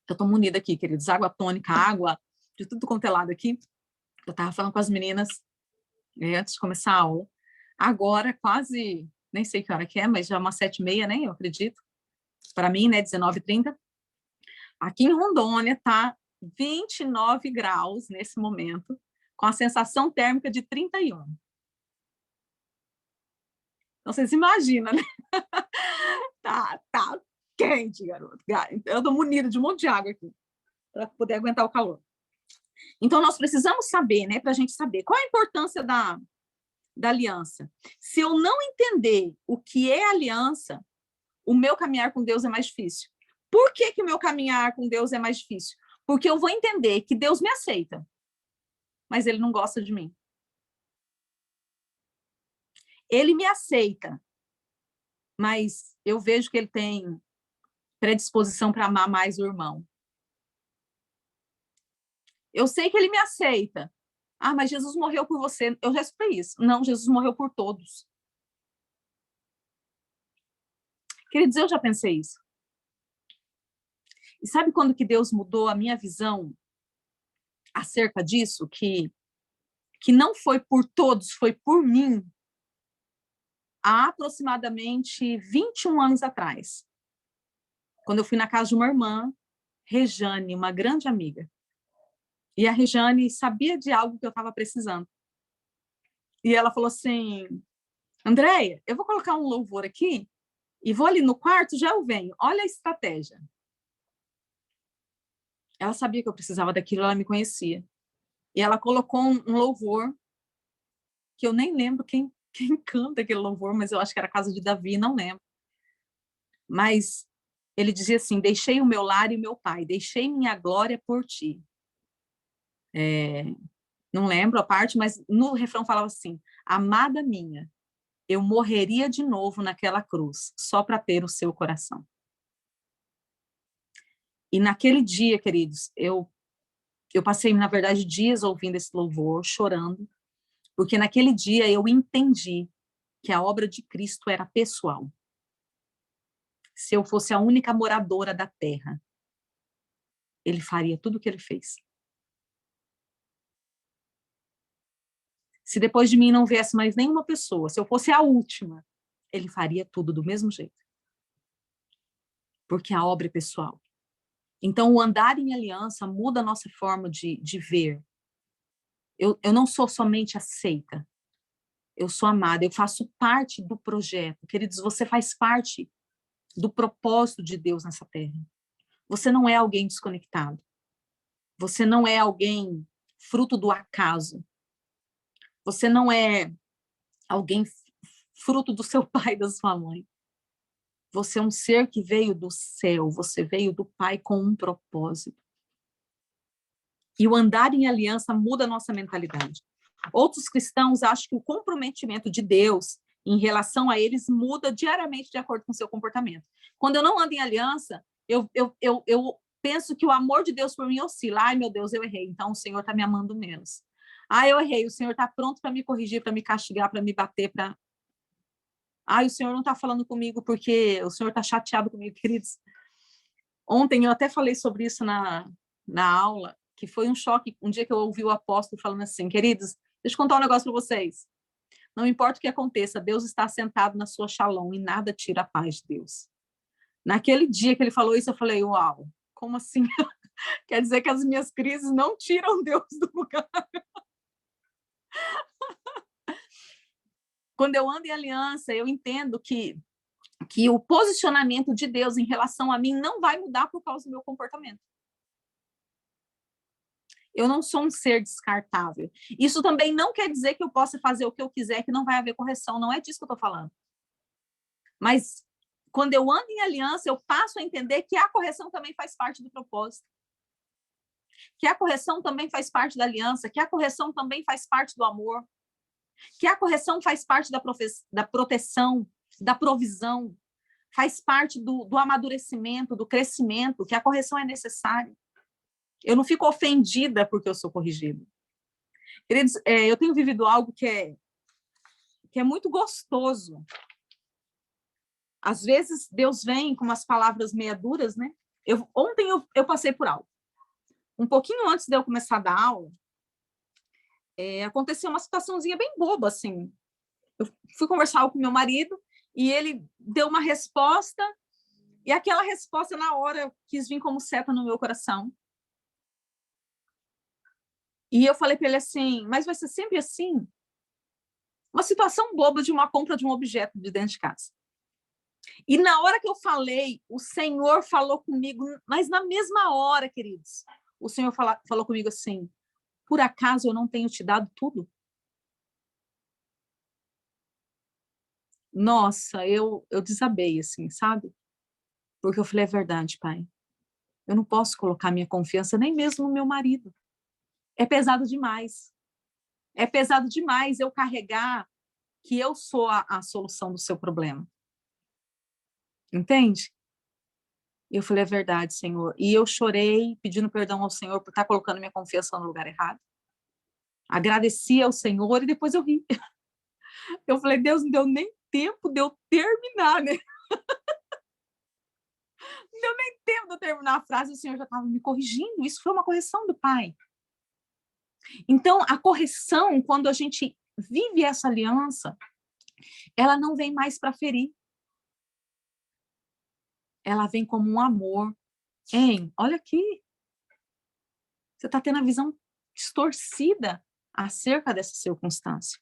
Eu estou munida aqui, queridos, água tônica, água de tudo quanto é lado aqui. Eu estava falando com as meninas antes de começar a aula. Agora, quase, nem sei que hora que é, mas já é umas 7h30, né? Eu acredito. Para mim, né? 19h30. Aqui em Rondônia está 29 graus nesse momento, com a sensação térmica de 31. Então, vocês imaginam, né? Tá quente, garoto. Eu estou munida de um monte de água aqui, para poder aguentar o calor. Então, nós precisamos saber, né? Para a gente saber qual a importância da aliança. Se eu não entender o que é aliança, o meu caminhar com Deus é mais difícil. Por que o meu caminhar com Deus é mais difícil? Porque eu vou entender que Deus me aceita, mas Ele não gosta de mim. Ele me aceita, mas eu vejo que Ele tem predisposição para amar mais o irmão. Eu sei que Ele me aceita. Ah, mas Jesus morreu por você. Eu já escutei isso. Não, Jesus morreu por todos. Queridos, eu já pensei isso. E sabe quando que Deus mudou a minha visão acerca disso? Que não foi por todos, foi por mim. Há aproximadamente 21 anos atrás, quando eu fui na casa de uma irmã, Rejane, uma grande amiga. E a Rejane sabia de algo que eu estava precisando. E ela falou assim, Andréia, eu vou colocar um louvor aqui e vou ali no quarto, já eu venho. Olha a estratégia. Ela sabia que eu precisava daquilo, ela me conhecia. E ela colocou um louvor que eu nem lembro quem canta aquele louvor, mas eu acho que era a Casa de Davi, não lembro. Mas ele dizia assim, deixei o meu lar e meu pai, deixei minha glória por ti. Não lembro a parte, mas no refrão falava assim, amada minha, eu morreria de novo naquela cruz, só para ter o seu coração. E naquele dia, queridos, eu passei, na verdade, dias ouvindo esse louvor, chorando, porque naquele dia eu entendi que a obra de Cristo era pessoal. Se eu fosse a única moradora da terra, ele faria tudo o que ele fez. Se depois de mim não viesse mais nenhuma pessoa, se eu fosse a última, ele faria tudo do mesmo jeito. Porque a obra é pessoal. Então, o andar em aliança muda a nossa forma de ver. Eu não sou somente aceita. eu sou amada, eu faço parte do projeto. Queridos, você faz parte do propósito de Deus nessa terra. Você não é alguém desconectado. Você não é alguém fruto do acaso. Você não é alguém fruto do seu pai e da sua mãe. Você é um ser que veio do céu, você veio do Pai com um propósito. E o andar em aliança muda a nossa mentalidade. Outros cristãos acham que o comprometimento de Deus em relação a eles muda diariamente de acordo com o seu comportamento. Quando eu não ando em aliança, eu penso que o amor de Deus por mim oscila. Ai, meu Deus, eu errei, então o Senhor está me amando menos. Ah, eu errei, o Senhor está pronto para me corrigir, para me castigar, para me bater, para... Ai, o Senhor não está falando comigo porque o Senhor está chateado comigo, queridos. Ontem eu até falei sobre isso na aula, que foi um choque, um dia que eu ouvi o apóstolo falando assim, queridos, deixa eu contar um negócio para vocês. Não importa o que aconteça, Deus está sentado na sua shalom e nada tira a paz de Deus. Naquele dia que ele falou isso, eu falei, uau, como assim? Quer dizer que as minhas crises não tiram Deus do lugar. Quando eu ando em aliança, eu entendo que o posicionamento de Deus em relação a mim não vai mudar por causa do meu comportamento. Eu não sou um ser descartável. Isso também não quer dizer que eu possa fazer o que eu quiser, que não vai haver correção. Não é disso que eu estou falando. Mas quando eu ando em aliança, eu passo a entender que a correção também faz parte do propósito. Que a correção também faz parte da aliança, que a correção também faz parte do amor, que a correção faz parte da proteção, da provisão, faz parte do amadurecimento, do crescimento, que a correção é necessária. Eu não fico ofendida porque eu sou corrigida. Queridos, eu tenho vivido algo que é muito gostoso. Às vezes, Deus vem com umas palavras meia duras, né? Ontem eu passei por algo. Um pouquinho antes de eu começar a dar aula, aconteceu uma situaçãozinha bem boba, assim. Eu fui conversar com meu marido e ele deu uma resposta e aquela resposta, na hora, quis vir como seta no meu coração. E eu falei para ele assim, mas vai ser sempre assim? Uma situação boba de uma compra de um objeto de dentro de casa. E na hora que eu falei, o Senhor falou comigo, mas na mesma hora, queridos, o Senhor falou comigo assim, por acaso eu não tenho te dado tudo? Nossa, eu desabei, assim, sabe? Porque eu falei, é verdade, pai. Eu não posso colocar minha confiança nem mesmo no meu marido. É pesado demais. É pesado demais eu carregar que eu sou a solução do seu problema. Entende? Eu falei, é verdade, Senhor. E eu chorei, pedindo perdão ao Senhor por estar colocando minha confiança no lugar errado. Agradeci ao Senhor e depois eu ri. Eu falei, Deus, não deu nem tempo de eu terminar, né? Não deu nem tempo de eu terminar a frase, o Senhor já estava me corrigindo. Isso foi uma correção do Pai. Então, a correção, quando a gente vive essa aliança, ela não vem mais para ferir. Ela vem como um amor. Hein, olha aqui. Você está tendo a visão distorcida acerca dessa circunstância.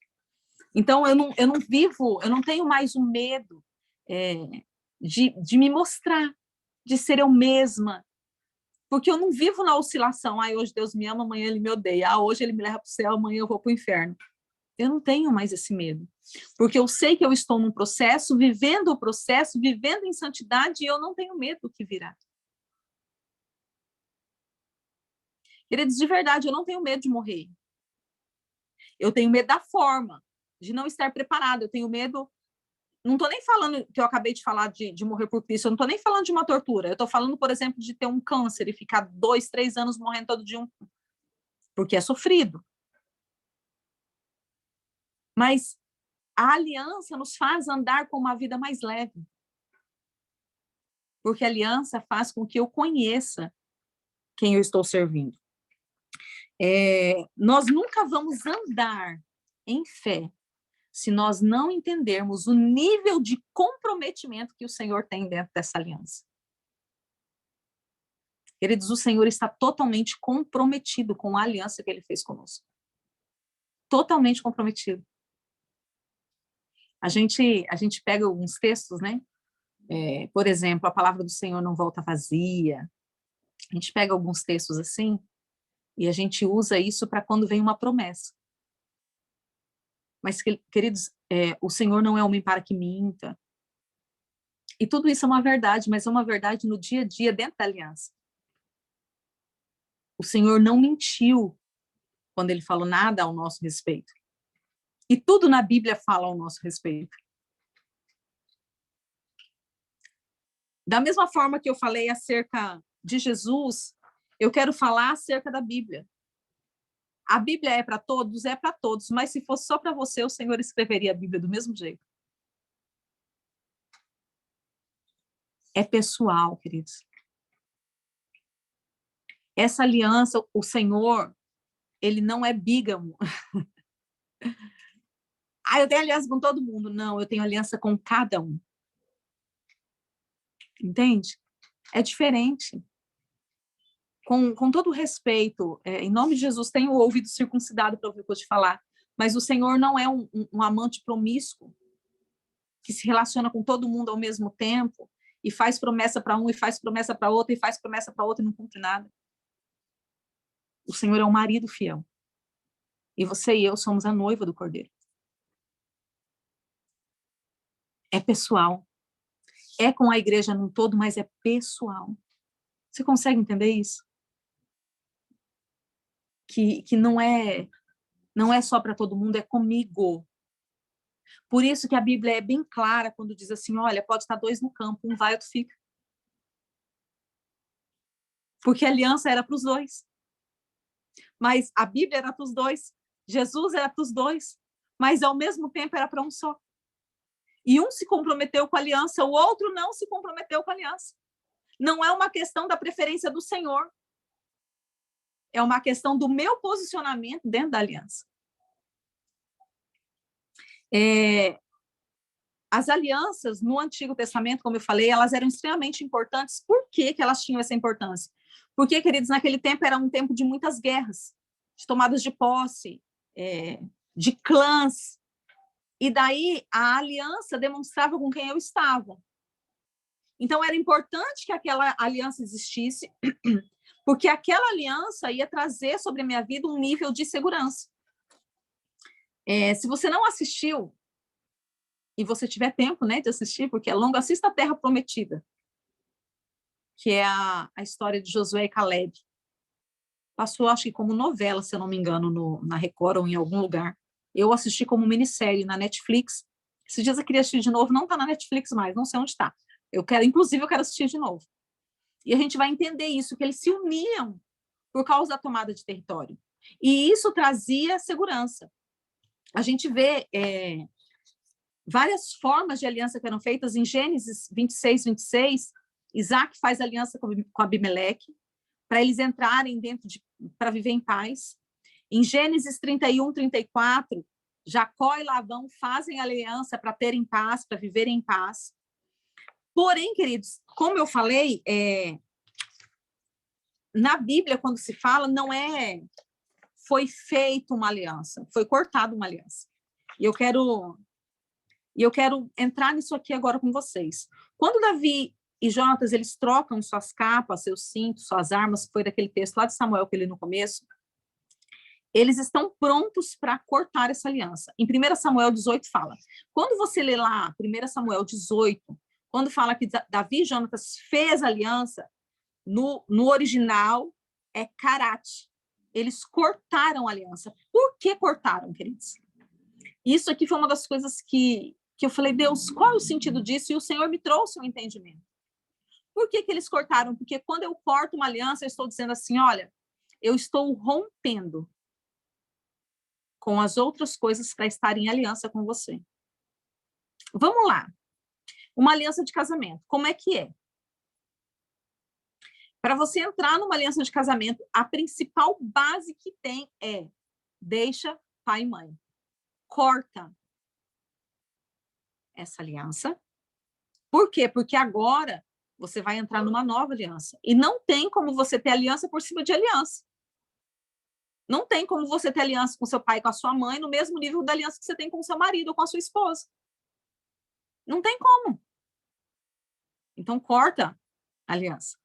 Então, eu não tenho mais o medo de me mostrar, de ser eu mesma, porque eu não vivo na oscilação. Ah, hoje Deus me ama, amanhã Ele me odeia. Ah, hoje Ele me leva para o céu, amanhã eu vou para o inferno. Eu não tenho mais esse medo, porque eu sei que eu estou num processo, vivendo o processo, vivendo em santidade, e eu não tenho medo do que virá. Queridos, de verdade, eu não tenho medo de morrer. Eu tenho medo da forma, de não estar preparado. Eu tenho medo. Não estou nem falando que eu acabei de falar de morrer por Cristo, eu não estou nem falando de uma tortura. Eu estou falando, por exemplo, de ter um câncer e ficar 2, 3 anos morrendo todo dia, porque é sofrido. Mas a aliança nos faz andar com uma vida mais leve. Porque a aliança faz com que eu conheça quem eu estou servindo. Nós nunca vamos andar em fé se nós não entendermos o nível de comprometimento que o Senhor tem dentro dessa aliança. Queridos, o Senhor está totalmente comprometido com a aliança que Ele fez conosco. Totalmente comprometido. A gente pega alguns textos, né? Por exemplo, a palavra do Senhor não volta vazia. A gente pega alguns textos assim e a gente usa isso para quando vem uma promessa. Mas, queridos, o Senhor não é homem para que minta. E tudo isso é uma verdade, mas é uma verdade no dia a dia, dentro da aliança. O Senhor não mentiu quando ele falou nada ao nosso respeito. E tudo na Bíblia fala ao nosso respeito. Da mesma forma que eu falei acerca de Jesus, eu quero falar acerca da Bíblia. A Bíblia é para todos? É para todos, mas se fosse só para você, o Senhor escreveria a Bíblia do mesmo jeito. É pessoal, queridos. Essa aliança, o Senhor, ele não é bígamo. Eu tenho aliança com todo mundo. Não, eu tenho aliança com cada um. Entende? É diferente. Com todo respeito, em nome de Jesus, tenho o ouvido circuncidado para ouvir o que eu te falar, mas o Senhor não é um amante promíscuo que se relaciona com todo mundo ao mesmo tempo e faz promessa para um, e faz promessa para outro, e faz promessa para outro e não cumpre nada. O Senhor é um marido fiel. E você e eu somos a noiva do Cordeiro. É pessoal. É com a igreja num todo, mas é pessoal. Você consegue entender isso? Que não é só para todo mundo, é comigo. Por isso que a Bíblia é bem clara quando diz assim, olha, pode estar 2 no campo, um vai, outro fica. Porque a aliança era para os 2. Mas a Bíblia era para os 2. Jesus era para os 2. Mas ao mesmo tempo era para um só. E um se comprometeu com a aliança, o outro não se comprometeu com a aliança. Não é uma questão da preferência do Senhor. É uma questão do meu posicionamento dentro da aliança. As alianças no Antigo Testamento, como eu falei, elas eram extremamente importantes. Por que elas tinham essa importância? Porque, queridos, naquele tempo era um tempo de muitas guerras, de tomadas de posse, de clãs. E daí a aliança demonstrava com quem eu estava. Então, era importante que aquela aliança existisse, porque aquela aliança ia trazer sobre a minha vida um nível de segurança. Se você não assistiu, e você tiver tempo, né, de assistir, porque é longo, assista a Terra Prometida, que é a história de Josué e Caleb. Passou, acho que como novela, se eu não me engano, na Record ou em algum lugar. Eu assisti como minissérie na Netflix. Esses dias eu queria assistir de novo, não está na Netflix mais, não sei onde está. Inclusive, eu quero assistir de novo. E a gente vai entender isso, que eles se uniam por causa da tomada de território. E isso trazia segurança. A gente vê várias formas de aliança que eram feitas em Gênesis 26, Isaac faz aliança com Abimeleque, para eles entrarem para viver em paz. Em Gênesis 31, 34, Jacó e Labão fazem aliança para terem paz, para viverem em paz. Porém, queridos, como eu falei, na Bíblia, quando se fala, não foi feita uma aliança, foi cortada uma aliança. E eu quero entrar nisso aqui agora com vocês. Quando Davi e Jonatas, eles trocam suas capas, seus cintos, suas armas, que foi daquele texto lá de Samuel que eu li no começo, eles estão prontos para cortar essa aliança. Em 1 Samuel 18 fala, quando você lê lá 1 Samuel 18, quando fala que Davi e Jonatas fez aliança, no original é karate. Eles cortaram a aliança. Por que cortaram, queridos? Isso aqui foi uma das coisas que eu falei, Deus, qual é o sentido disso? E o Senhor me trouxe um entendimento. Por que eles cortaram? Porque quando eu corto uma aliança, eu estou dizendo assim, olha, eu estou rompendo com as outras coisas para estar em aliança com você. Vamos lá. Uma aliança de casamento, como é que é? Para você entrar numa aliança de casamento, a principal base que tem é deixa pai e mãe. Corta essa aliança. Por quê? Porque agora você vai entrar numa nova aliança. E não tem como você ter aliança por cima de aliança. Não tem como você ter aliança com seu pai e com a sua mãe no mesmo nível da aliança que você tem com o seu marido ou com a sua esposa. Não tem como. Então, corta a aliança.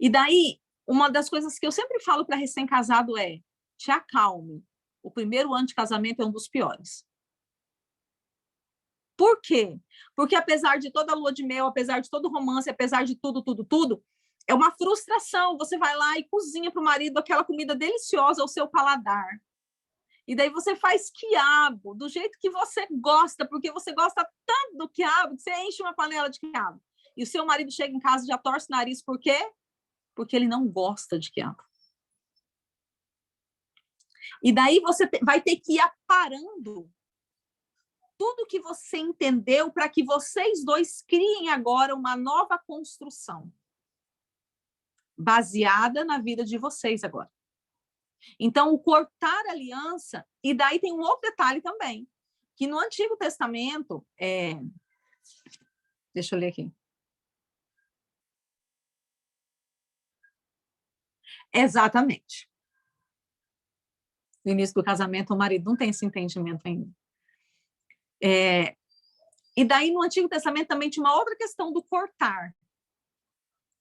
E daí, uma das coisas que eu sempre falo para recém-casado é: te acalme. O primeiro ano de casamento é um dos piores. Por quê? Porque apesar de toda a lua de mel, apesar de todo o romance, apesar de tudo, é uma frustração. Você vai lá e cozinha para o marido aquela comida deliciosa ao seu paladar. E daí você faz quiabo do jeito que você gosta, porque você gosta tanto do quiabo que você enche uma panela de quiabo. E o seu marido chega em casa e já torce o nariz. Por quê? Porque ele não gosta de quiabo. E daí você vai ter que ir aparando tudo que você entendeu para que vocês dois criem agora uma nova construção baseada na vida de vocês agora. Então, o cortar aliança, e daí tem um outro detalhe também, que no Antigo Testamento, deixa eu ler aqui. Exatamente. No início do casamento, o marido não tem esse entendimento ainda. E daí, no Antigo Testamento, também tinha uma outra questão do cortar.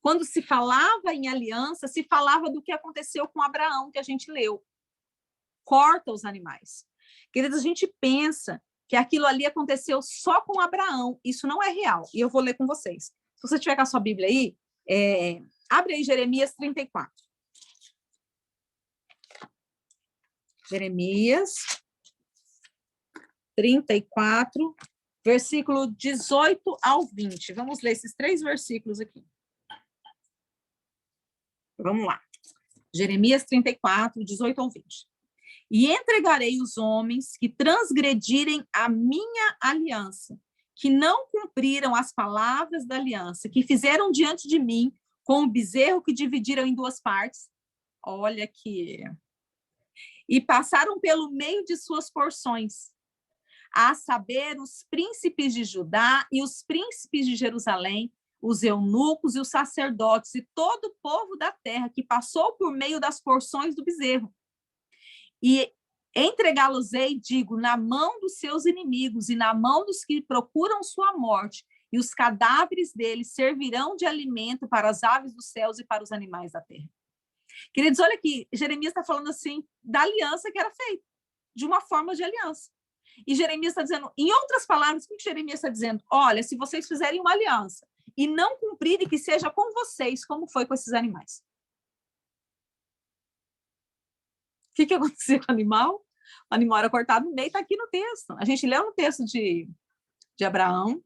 Quando se falava em aliança, se falava do que aconteceu com Abraão, que a gente leu. Corta os animais. Queridos, a gente pensa que aquilo ali aconteceu só com Abraão. Isso não é real. E eu vou ler com vocês. Se você tiver com a sua Bíblia aí, abre aí Jeremias 34. Jeremias 34, versículo 18 ao 20. Vamos ler esses 3 versículos aqui. Vamos lá. Jeremias 34, 18 ao 20. E entregarei os homens que transgredirem a minha aliança, que não cumpriram as palavras da aliança, que fizeram diante de mim com o bezerro que dividiram em 2 partes. Olha aqui. E passaram pelo meio de suas porções, a saber, os príncipes de Judá e os príncipes de Jerusalém, os eunucos e os sacerdotes e todo o povo da terra que passou por meio das porções do bezerro. E entregá-los-ei, digo, na mão dos seus inimigos e na mão dos que procuram sua morte, e os cadáveres deles servirão de alimento para as aves dos céus e para os animais da terra. Queridos, olha aqui, Jeremias está falando assim da aliança que era feita, de uma forma de aliança. E Jeremias está dizendo, em outras palavras, o que Jeremias está dizendo? Olha, se vocês fizerem uma aliança e não cumprirem, que seja com vocês, como foi com esses animais. O que aconteceu com o animal? O animal era cortado no meio, está aqui no texto. A gente leu no texto de Abraão.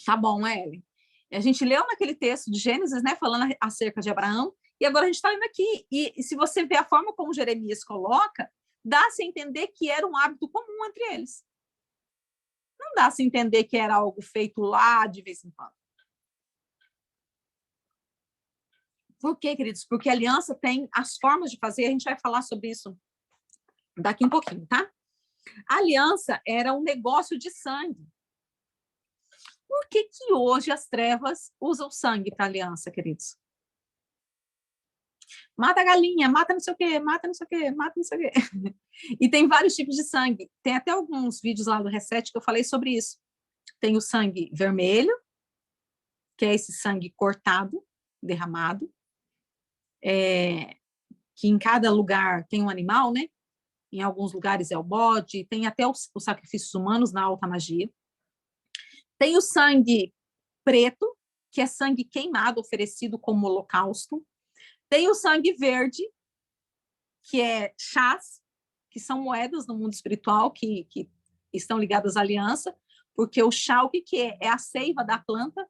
Tá bom, Ellen. A gente leu naquele texto de Gênesis, né, falando acerca de Abraão, e agora a gente está indo aqui. E se você vê a forma como Jeremias coloca, dá-se a entender que era um hábito comum entre eles. Não dá-se a entender que era algo feito lá de vez em quando. Por quê, queridos? Porque a aliança tem as formas de fazer, a gente vai falar sobre isso daqui um pouquinho, tá? A aliança era um negócio de sangue. Por que hoje as trevas usam sangue para aliança, queridos? Mata a galinha, mata não sei o quê, mata não sei o quê, mata não sei o quê. E tem vários tipos de sangue. Tem até alguns vídeos lá do Reset que eu falei sobre isso. Tem o sangue vermelho, que é esse sangue cortado, derramado, que em cada lugar tem um animal, né? Em alguns lugares é o bode, tem até os sacrifícios humanos na alta magia. Tem o sangue preto, que é sangue queimado, oferecido como holocausto. Tem o sangue verde, que é chás, que são moedas no mundo espiritual, que estão ligadas à aliança, porque o chá, o que é? É a seiva da planta.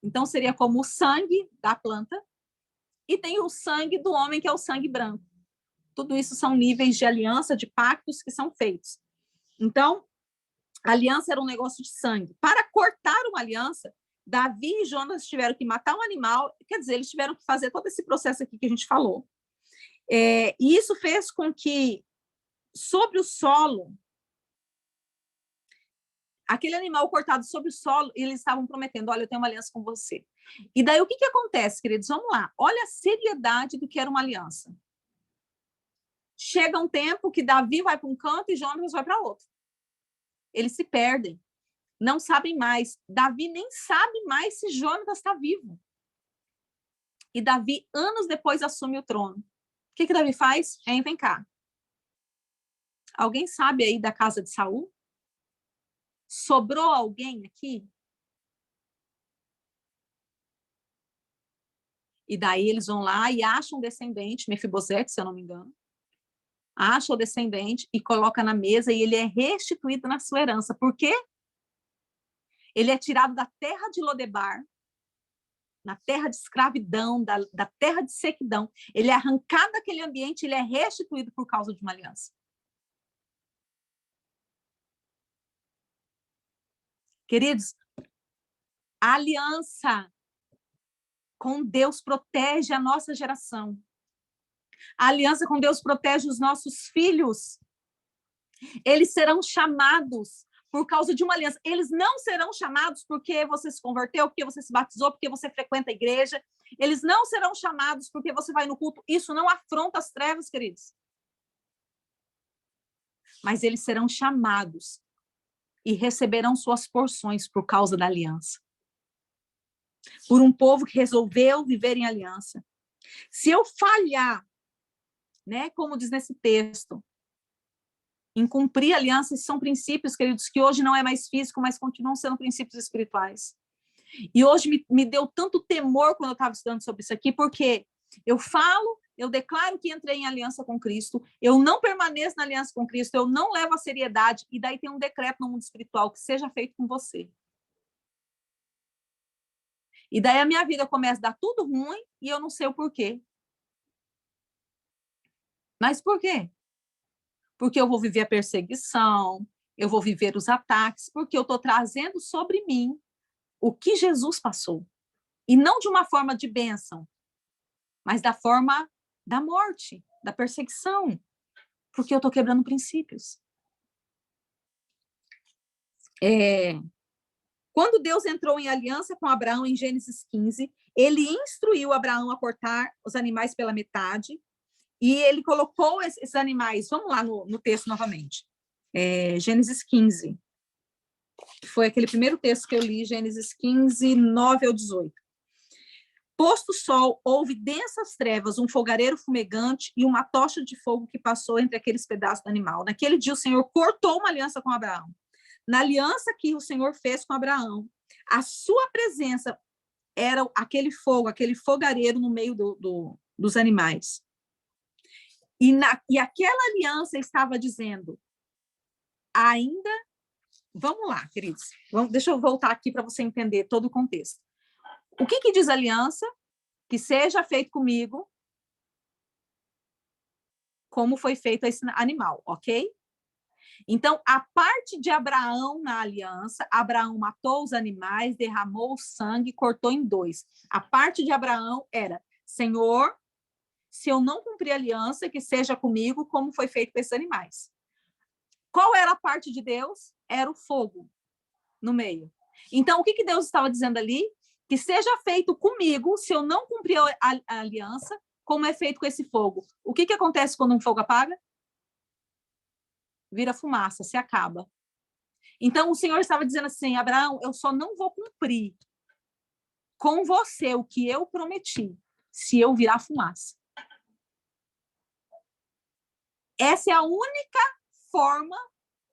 Então, seria como o sangue da planta. E tem o sangue do homem, que é o sangue branco. Tudo isso são níveis de aliança, de pactos que são feitos. Então, a aliança era um negócio de sangue. Para cortar uma aliança, Davi e Jonas tiveram que matar um animal, quer dizer, eles tiveram que fazer todo esse processo aqui que a gente falou. E isso fez com que, sobre o solo, aquele animal cortado sobre o solo, eles estavam prometendo, olha, eu tenho uma aliança com você. E daí, o que acontece, queridos? Vamos lá. Olha a seriedade do que era uma aliança. Chega um tempo que Davi vai para um canto e Jonas vai para outro. Eles se perdem. não sabem mais. Davi nem sabe mais se Jonatas está vivo. E Davi, anos depois, assume o trono. O que Davi faz? Vem cá. Alguém sabe aí da casa de Saul? Sobrou alguém aqui? E daí eles vão lá e acham um descendente, Mefibosete, se eu não me engano. Acha o descendente e coloca na mesa e ele é restituído na sua herança. Por quê? Ele é tirado da terra de Lodebar, na terra de escravidão, da terra de sequidão. Ele é arrancado daquele ambiente, ele é restituído por causa de uma aliança. Queridos, a aliança com Deus protege a nossa geração. A aliança com Deus protege os nossos filhos. Eles serão chamados por causa de uma aliança. Eles não serão chamados porque você se converteu, porque você se batizou, porque você frequenta a igreja. Eles não serão chamados porque você vai no culto. Isso não afronta as trevas, queridos. Mas eles serão chamados e receberão suas porções por causa da aliança. Por um povo que resolveu viver em aliança. Se eu falhar, né, como diz nesse texto, em cumprir alianças, são princípios, queridos, que hoje não é mais físico, mas continuam sendo princípios espirituais. E hoje me deu tanto temor quando eu estava estudando sobre isso aqui, porque eu falo, eu declaro que entrei em aliança com Cristo, eu não permaneço na aliança com Cristo, eu não levo a seriedade, e daí tem um decreto no mundo espiritual que seja feito com você. E daí a minha vida começa a dar tudo ruim e eu não sei o porquê. Mas por quê? Porque eu vou viver a perseguição, eu vou viver os ataques, porque eu estou trazendo sobre mim o que Jesus passou. E não de uma forma de bênção, mas da forma da morte, da perseguição, porque eu estou quebrando princípios. Quando Deus entrou em aliança com Abraão em Gênesis 15, ele instruiu Abraão a cortar os animais pela metade, e ele colocou esses animais, vamos lá no texto novamente, Gênesis 15, que foi aquele primeiro texto que eu li, Gênesis 15, 9 ao 18. Posto o sol, houve densas trevas, um fogareiro fumegante e uma tocha de fogo que passou entre aqueles pedaços do animal. Naquele dia o Senhor cortou uma aliança com Abraão. Na aliança que o Senhor fez com Abraão, a sua presença era aquele fogo, aquele fogareiro no meio dos animais. E aquela aliança estava dizendo, ainda... Vamos lá, queridos. Deixa eu voltar aqui para você entender todo o contexto. O que diz a aliança? Que seja feito comigo como foi feito esse animal, ok? Então, a parte de Abraão na aliança, Abraão matou os animais, derramou o sangue, cortou em dois. A parte de Abraão era, Senhor, se eu não cumprir a aliança, que seja comigo como foi feito com esses animais. Qual era a parte de Deus? Era o fogo no meio. Então, o que Deus estava dizendo ali? Que seja feito comigo, se eu não cumprir a aliança, como é feito com esse fogo. O que acontece quando um fogo apaga? Vira fumaça, se acaba. Então, o Senhor estava dizendo assim, Abraão, eu só não vou cumprir com você o que eu prometi, se eu virar fumaça. Essa é a única forma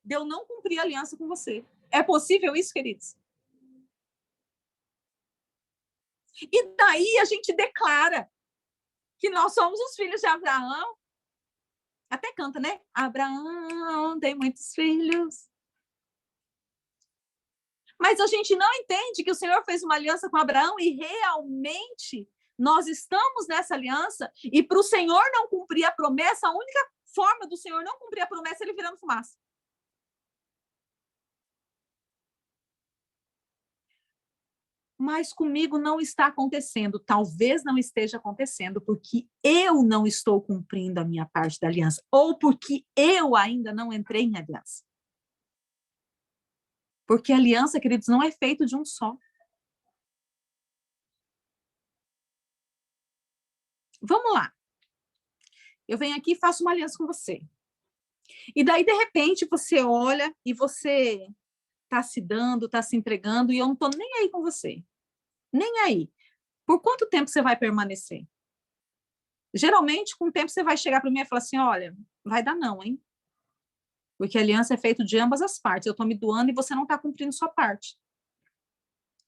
de eu não cumprir a aliança com você. É possível isso, queridos? E daí a gente declara que nós somos os filhos de Abraão. Até canta, né? Abraão tem muitos filhos. Mas a gente não entende que o Senhor fez uma aliança com Abraão e realmente nós estamos nessa aliança e para o Senhor não cumprir a promessa, a única forma do Senhor não cumprir a promessa é ele virando fumaça. Mas comigo não está acontecendo, talvez não esteja acontecendo porque eu não estou cumprindo a minha parte da aliança, ou porque eu ainda não entrei em aliança. Porque a aliança, queridos, não é feita de um só. Vamos lá. Eu venho aqui e faço uma aliança com você. E daí, de repente, você olha e você está se dando, está se entregando, e eu não estou nem aí com você. Nem aí. Por quanto tempo você vai permanecer? Geralmente, com o tempo, você vai chegar para mim e falar assim, olha, vai dar não, hein? Porque a aliança é feita de ambas as partes. Eu estou me doando e você não está cumprindo sua parte.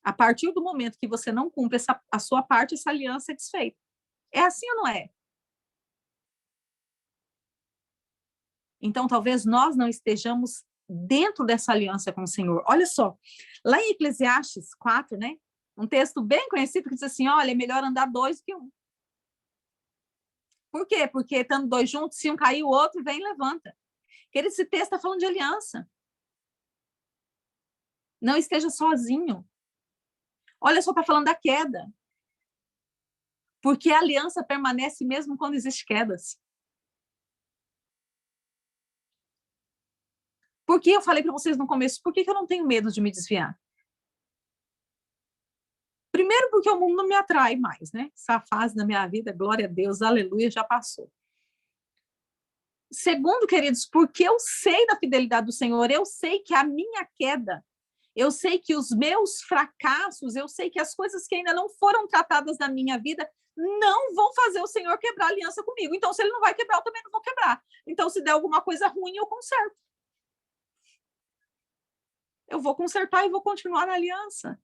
A partir do momento que você não cumpre a sua parte, essa aliança é desfeita. É assim ou não é? Então, talvez nós não estejamos dentro dessa aliança com o Senhor. Olha só, lá em Eclesiastes 4, né? Um texto bem conhecido que diz assim, olha, é melhor andar dois do que um. Por quê? Porque estando dois juntos, se um cair, o outro vem e levanta. Esse texto está falando de aliança. Não esteja sozinho. Olha só, está falando da queda. Porque a aliança permanece mesmo quando existem quedas. Por que eu falei para vocês no começo, por que eu não tenho medo de me desviar? Primeiro, porque o mundo não me atrai mais, né? Essa fase da minha vida, glória a Deus, aleluia, já passou. Segundo, queridos, porque eu sei da fidelidade do Senhor, eu sei que a minha queda, eu sei que os meus fracassos, eu sei que as coisas que ainda não foram tratadas na minha vida não vão fazer o Senhor quebrar a aliança comigo. Então, se ele não vai quebrar, eu também não vou quebrar. Então, se der alguma coisa ruim, eu conserto. Eu vou consertar e vou continuar na aliança.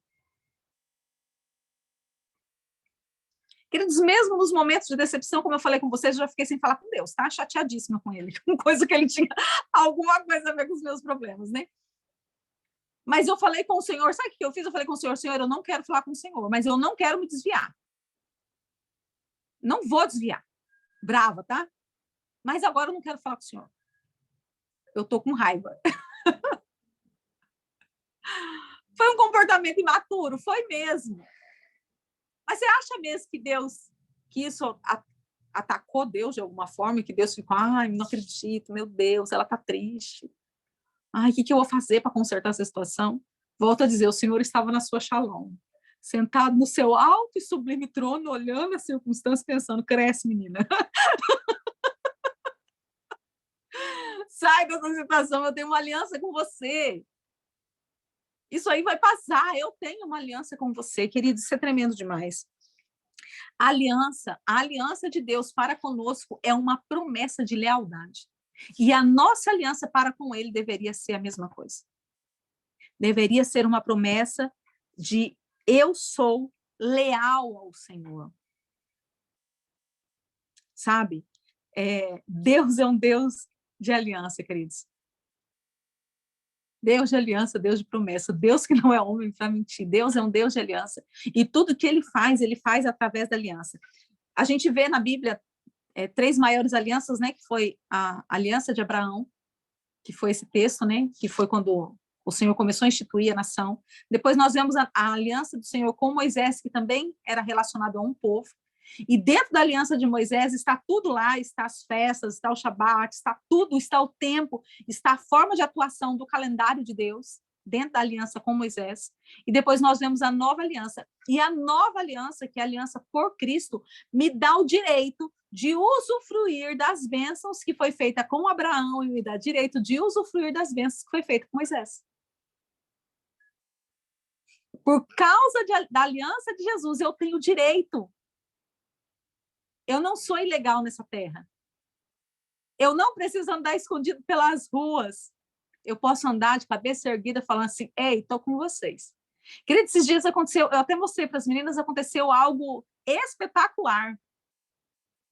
Queridos, mesmo nos momentos de decepção, como eu falei com vocês, eu já fiquei sem falar com Deus, tá? Chateadíssima com ele, com coisa que ele tinha alguma coisa a ver com os meus problemas, né? Mas eu falei com o Senhor, sabe o que eu fiz? Eu falei com o Senhor, Senhor, eu não quero falar com o Senhor, mas eu não quero me desviar. Não vou desviar. Brava, tá? Mas agora eu não quero falar com o Senhor. Eu tô com raiva. Foi um comportamento imaturo, foi mesmo. Mas você acha mesmo que Deus, que isso atacou Deus de alguma forma, e que Deus ficou, ai, não acredito, meu Deus, ela tá triste. Ai, o que eu vou fazer para consertar essa situação? Volto a dizer, o Senhor estava na sua shalom, sentado no seu alto e sublime trono, olhando as circunstâncias, pensando, cresce, menina. Sai dessa situação, eu tenho uma aliança com você. Isso aí vai passar, eu tenho uma aliança com você, querido, isso é tremendo demais. A aliança de Deus para conosco é uma promessa de lealdade. E a nossa aliança para com ele deveria ser a mesma coisa. Deveria ser uma promessa de eu sou leal ao Senhor. Sabe? Deus é um Deus de aliança, queridos. Deus de aliança, Deus de promessa, Deus que não é homem para mentir, Deus é um Deus de aliança, e tudo que ele faz através da aliança. A gente vê na Bíblia 3 maiores alianças, né, que foi a aliança de Abraão, que foi esse texto, né, que foi quando o Senhor começou a instituir a nação. Depois nós vemos a aliança do Senhor com Moisés, que também era relacionado a um povo. E dentro da aliança de Moisés está tudo lá, está as festas, está o Shabat, está tudo, está o tempo, está a forma de atuação do calendário de Deus dentro da aliança com Moisés. E depois nós vemos a nova aliança. E a nova aliança, que é a aliança por Cristo, me dá o direito de usufruir das bênçãos que foi feita com Abraão e me dá direito de usufruir das bênçãos que foi feita com Moisés. Por causa da aliança de Jesus, eu tenho direito. Eu não sou ilegal nessa terra. Eu não preciso andar escondido pelas ruas. Eu posso andar de cabeça erguida falando assim, ei, estou com vocês. Querido, esses dias aconteceu, eu até mostrei para as meninas, aconteceu algo espetacular.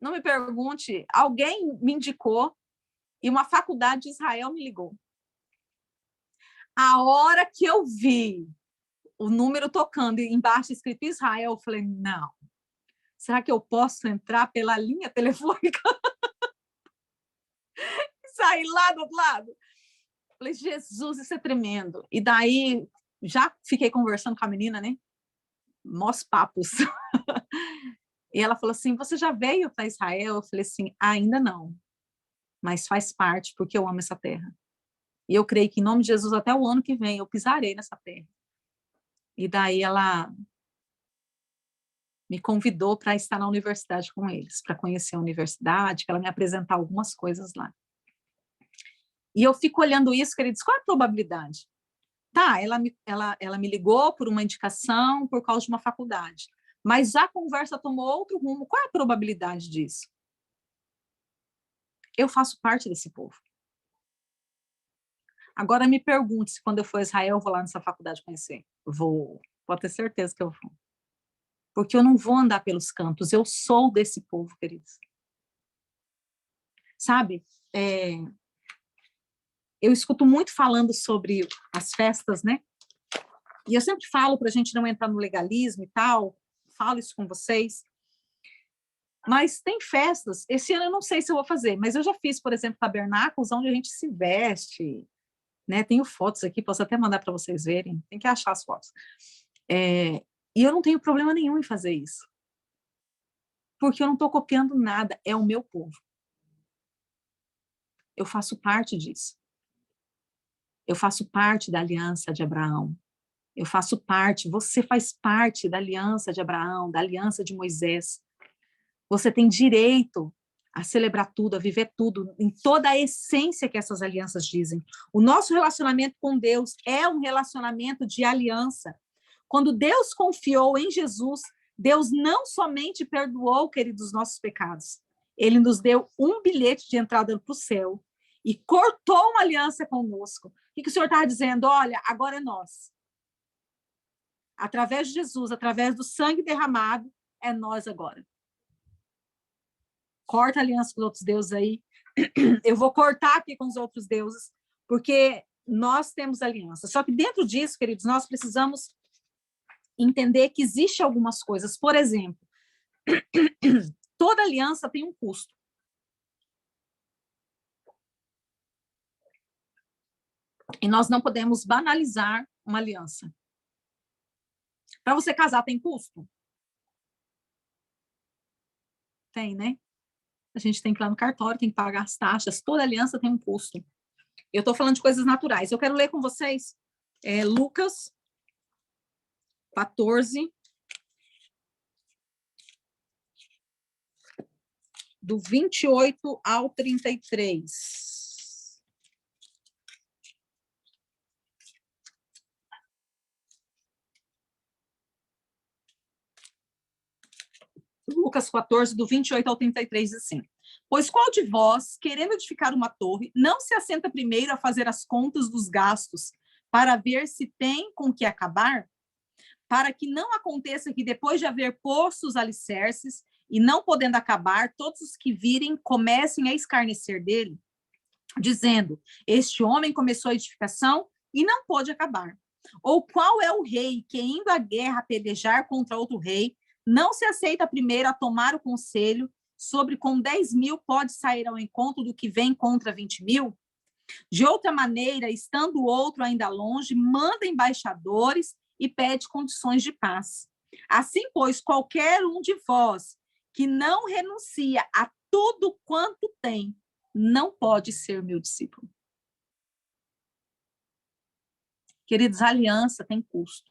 Não me pergunte, alguém me indicou e uma faculdade de Israel me ligou. A hora que eu vi o número tocando e embaixo escrito Israel, eu falei, não. Será que eu posso entrar pela linha telefônica? E sair lá do outro lado? Falei, Jesus, isso é tremendo. E daí, já fiquei conversando com a menina, né? Mós papos. E ela falou assim, você já veio para Israel? Eu falei assim, ainda não. Mas faz parte, porque eu amo essa terra. E eu creio que, em nome de Jesus, até o ano que vem, eu pisarei nessa terra. E daí ela me convidou para estar na universidade com eles, para conhecer a universidade, para ela me apresentar algumas coisas lá. E eu fico olhando isso, queridos, qual é a probabilidade Tá, ela me ligou por uma indicação, por causa de uma faculdade. Mas a conversa tomou outro rumo. Qual é a probabilidade disso? Eu faço parte desse povo. Agora me pergunte se quando eu for a Israel, eu vou lá nessa faculdade conhecer. Vou. Pode ter certeza que eu vou. Porque eu não vou andar pelos cantos. Eu sou desse povo, queridos. Sabe? Eu escuto muito falando sobre as festas, né? E eu sempre falo para a gente não entrar no legalismo e tal, falo isso com vocês. Mas tem festas, esse ano eu não sei se eu vou fazer, mas eu já fiz, por exemplo, tabernáculos onde a gente se veste, né? Tenho fotos aqui, posso até mandar para vocês verem, tem que achar as fotos. E eu não tenho problema nenhum em fazer isso, porque eu não estou copiando nada, é o meu povo. Eu faço parte disso. Eu faço parte da aliança de Abraão. Eu faço parte, você faz parte da aliança de Abraão, da aliança de Moisés. Você tem direito a celebrar tudo, a viver tudo, em toda a essência que essas alianças dizem. O nosso relacionamento com Deus é um relacionamento de aliança. Quando Deus confiou em Jesus, Deus não somente perdoou, queridos, os nossos pecados, ele nos deu um bilhete de entrada para o céu e cortou uma aliança conosco. O que o Senhor está dizendo? Olha, agora é nós. Através de Jesus, através do sangue derramado, é nós agora. Corta a aliança com os outros deuses aí. Eu vou cortar aqui com os outros deuses, porque nós temos aliança. Só que dentro disso, queridos, nós precisamos entender que existe algumas coisas. Por exemplo, toda aliança tem um custo. E nós não podemos banalizar uma aliança. Para você casar, tem custo? Tem, né? A gente tem que ir lá no cartório, tem que pagar as taxas. Toda aliança tem um custo. Eu estou falando de coisas naturais. Eu quero ler com vocês Lucas 14, do 28 ao 33. Lucas 14, do 28 ao 33, assim. Pois qual de vós, querendo edificar uma torre, não se assenta primeiro a fazer as contas dos gastos, para ver se tem com que acabar? Para que não aconteça que, depois de haver posto os alicerces, e não podendo acabar, todos os que virem comecem a escarnecer dele, dizendo, este homem começou a edificação e não pôde acabar. Ou qual é o rei que, indo à guerra pelejar contra outro rei, não se aceita primeiro a tomar o conselho sobre com 10.000 pode sair ao encontro do que vem contra 20.000? De outra maneira, estando o outro ainda longe, manda embaixadores e pede condições de paz. Assim, pois, qualquer um de vós que não renuncia a tudo quanto tem, não pode ser meu discípulo. Queridos, a aliança tem custo.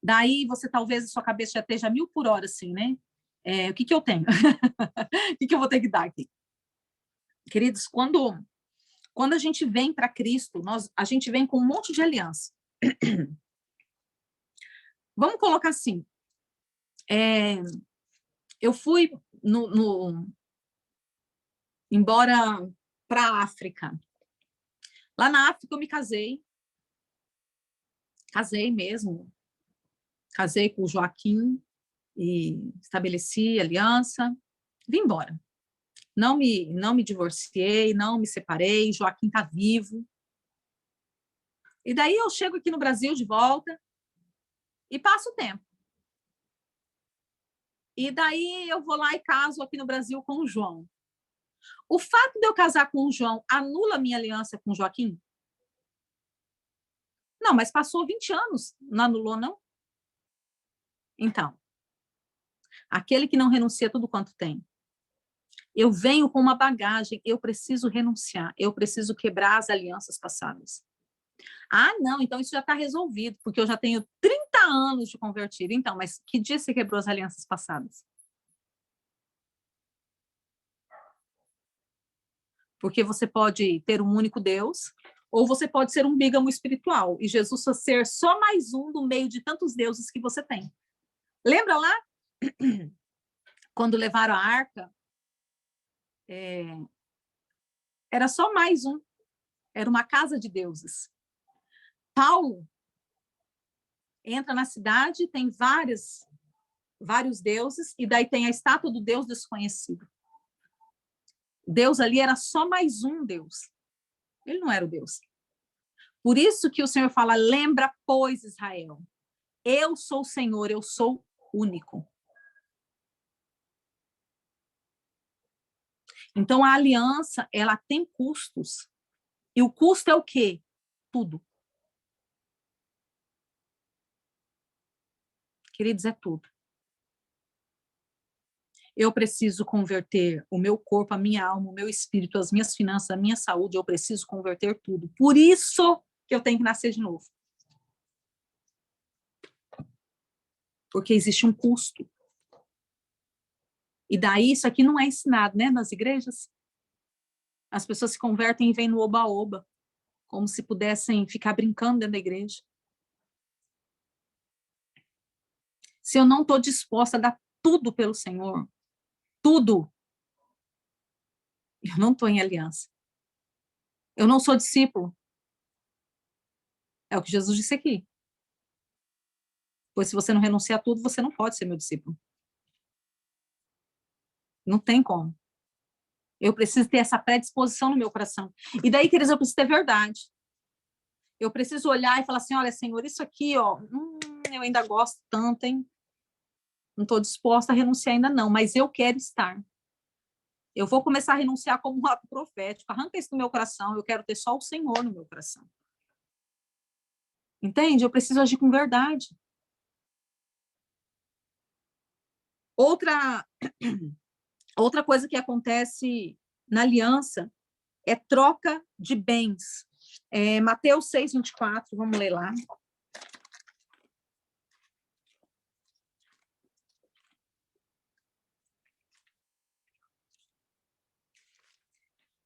Daí você talvez a sua cabeça já esteja 1.000 por hora, assim, né? O que eu tenho? O que eu vou ter que dar aqui? Queridos, quando a gente vem para Cristo, a gente vem com um monte de aliança. Vamos colocar assim. Eu fui embora para a África. Lá na África eu me casei. Casei mesmo. Casei com o Joaquim e estabeleci aliança. Vim embora. Não me divorciei, não me separei. Joaquim está vivo. E daí eu chego aqui no Brasil de volta e passo o tempo. E daí eu vou lá e caso aqui no Brasil com o João. O fato de eu casar com o João anula a minha aliança com o Joaquim? Não, mas passou 20 anos, não anulou, não? Então, aquele que não renuncia tudo quanto tem. Eu venho com uma bagagem, eu preciso renunciar, eu preciso quebrar as alianças passadas. Ah, não, então isso já está resolvido, porque eu já tenho 30 anos de convertido. Então, mas que dia você quebrou as alianças passadas? Porque você pode ter um único Deus, Ou você pode ser um bígamo espiritual e Jesus ser só mais um no meio de tantos deuses que você tem. Lembra lá? Quando levaram a arca, era só mais um. Era uma casa de deuses. Paulo entra na cidade, tem vários deuses, e daí tem a estátua do Deus desconhecido. Deus ali era só mais um Deus. Ele não era o Deus. Por isso que o Senhor fala, lembra, pois, Israel, eu sou o Senhor, eu sou único. Então, a aliança, ela tem custos. E o custo é o quê? Tudo. Queridos, é tudo. Eu preciso converter o meu corpo, a minha alma, o meu espírito, as minhas finanças, a minha saúde, eu preciso converter tudo. Por isso que eu tenho que nascer de novo. Porque existe um custo. E daí isso aqui não é ensinado, né, nas igrejas. As pessoas se convertem e vêm no oba-oba, como se pudessem ficar brincando dentro da igreja. Se eu não estou disposta a dar tudo pelo Senhor, tudo, eu não estou em aliança. Eu não sou discípulo. É o que Jesus disse aqui. Pois se você não renunciar a tudo, você não pode ser meu discípulo. Não tem como. Eu preciso ter essa predisposição no meu coração. E daí, queridos, eu preciso ter verdade. Eu preciso olhar e falar assim, olha, Senhor, isso aqui, ó, eu ainda gosto tanto, hein? Não estou disposta a renunciar ainda não, mas eu quero estar. Eu vou começar a renunciar como um ato profético. Arranca isso do meu coração, eu quero ter só o Senhor no meu coração. Entende? Eu preciso agir com verdade. Outra coisa que acontece na aliança é troca de bens. Mateus 6:24, vamos ler lá.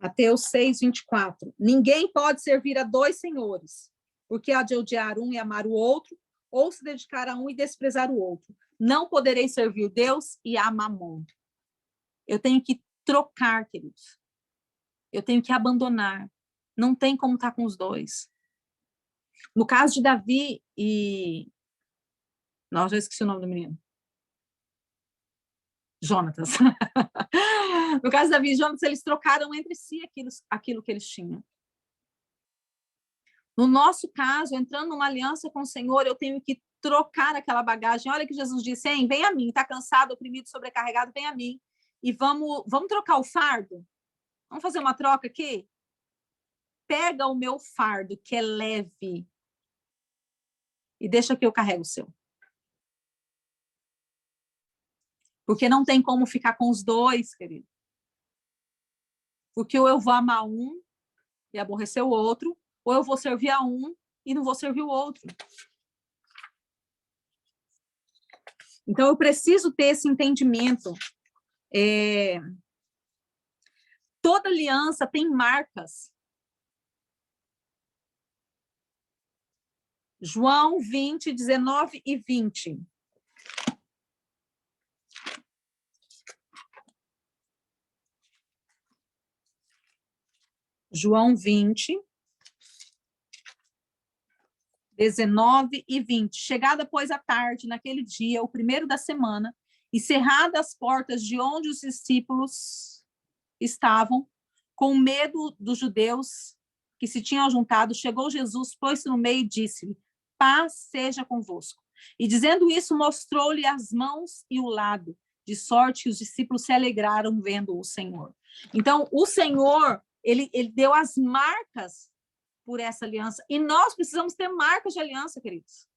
Mateus 6:24. Ninguém pode servir a dois senhores, porque há de odiar um e amar o outro, ou se dedicar a um e desprezar o outro. Não poderei servir Deus e a Mamon. Eu tenho que trocar, queridos. Eu tenho que abandonar. Não tem como estar com os dois. No caso de Davi e... Não, já esqueci o nome do menino. Jonatas. No caso de Davi e Jonatas, eles trocaram entre si aquilo que eles tinham. No nosso caso, entrando numa aliança com o Senhor, eu tenho que trocar aquela bagagem. Olha que Jesus disse, hein, vem a mim, está cansado, oprimido, sobrecarregado, vem a mim. E vamos trocar o fardo? Vamos fazer uma troca aqui? Pega o meu fardo, que é leve, e deixa que eu carrego o seu. Porque não tem como ficar com os dois, querido. Porque ou eu vou amar um e aborrecer o outro, ou eu vou servir a um e não vou servir o outro. Então, eu preciso ter esse entendimento. Toda aliança tem marcas. João 20, 19 e 20. João 20, 19 e 20. Chegada, pois, a tarde, naquele dia, o primeiro da semana, e cerradas as portas de onde os discípulos estavam, com medo dos judeus que se tinham juntado, chegou Jesus, pôs-se no meio e disse-lhe, paz seja convosco. E dizendo isso, mostrou-lhe as mãos e o lado, de sorte que os discípulos se alegraram vendo o Senhor. Então, o Senhor, ele deu as marcas por essa aliança. E nós precisamos ter marcas de aliança, queridos.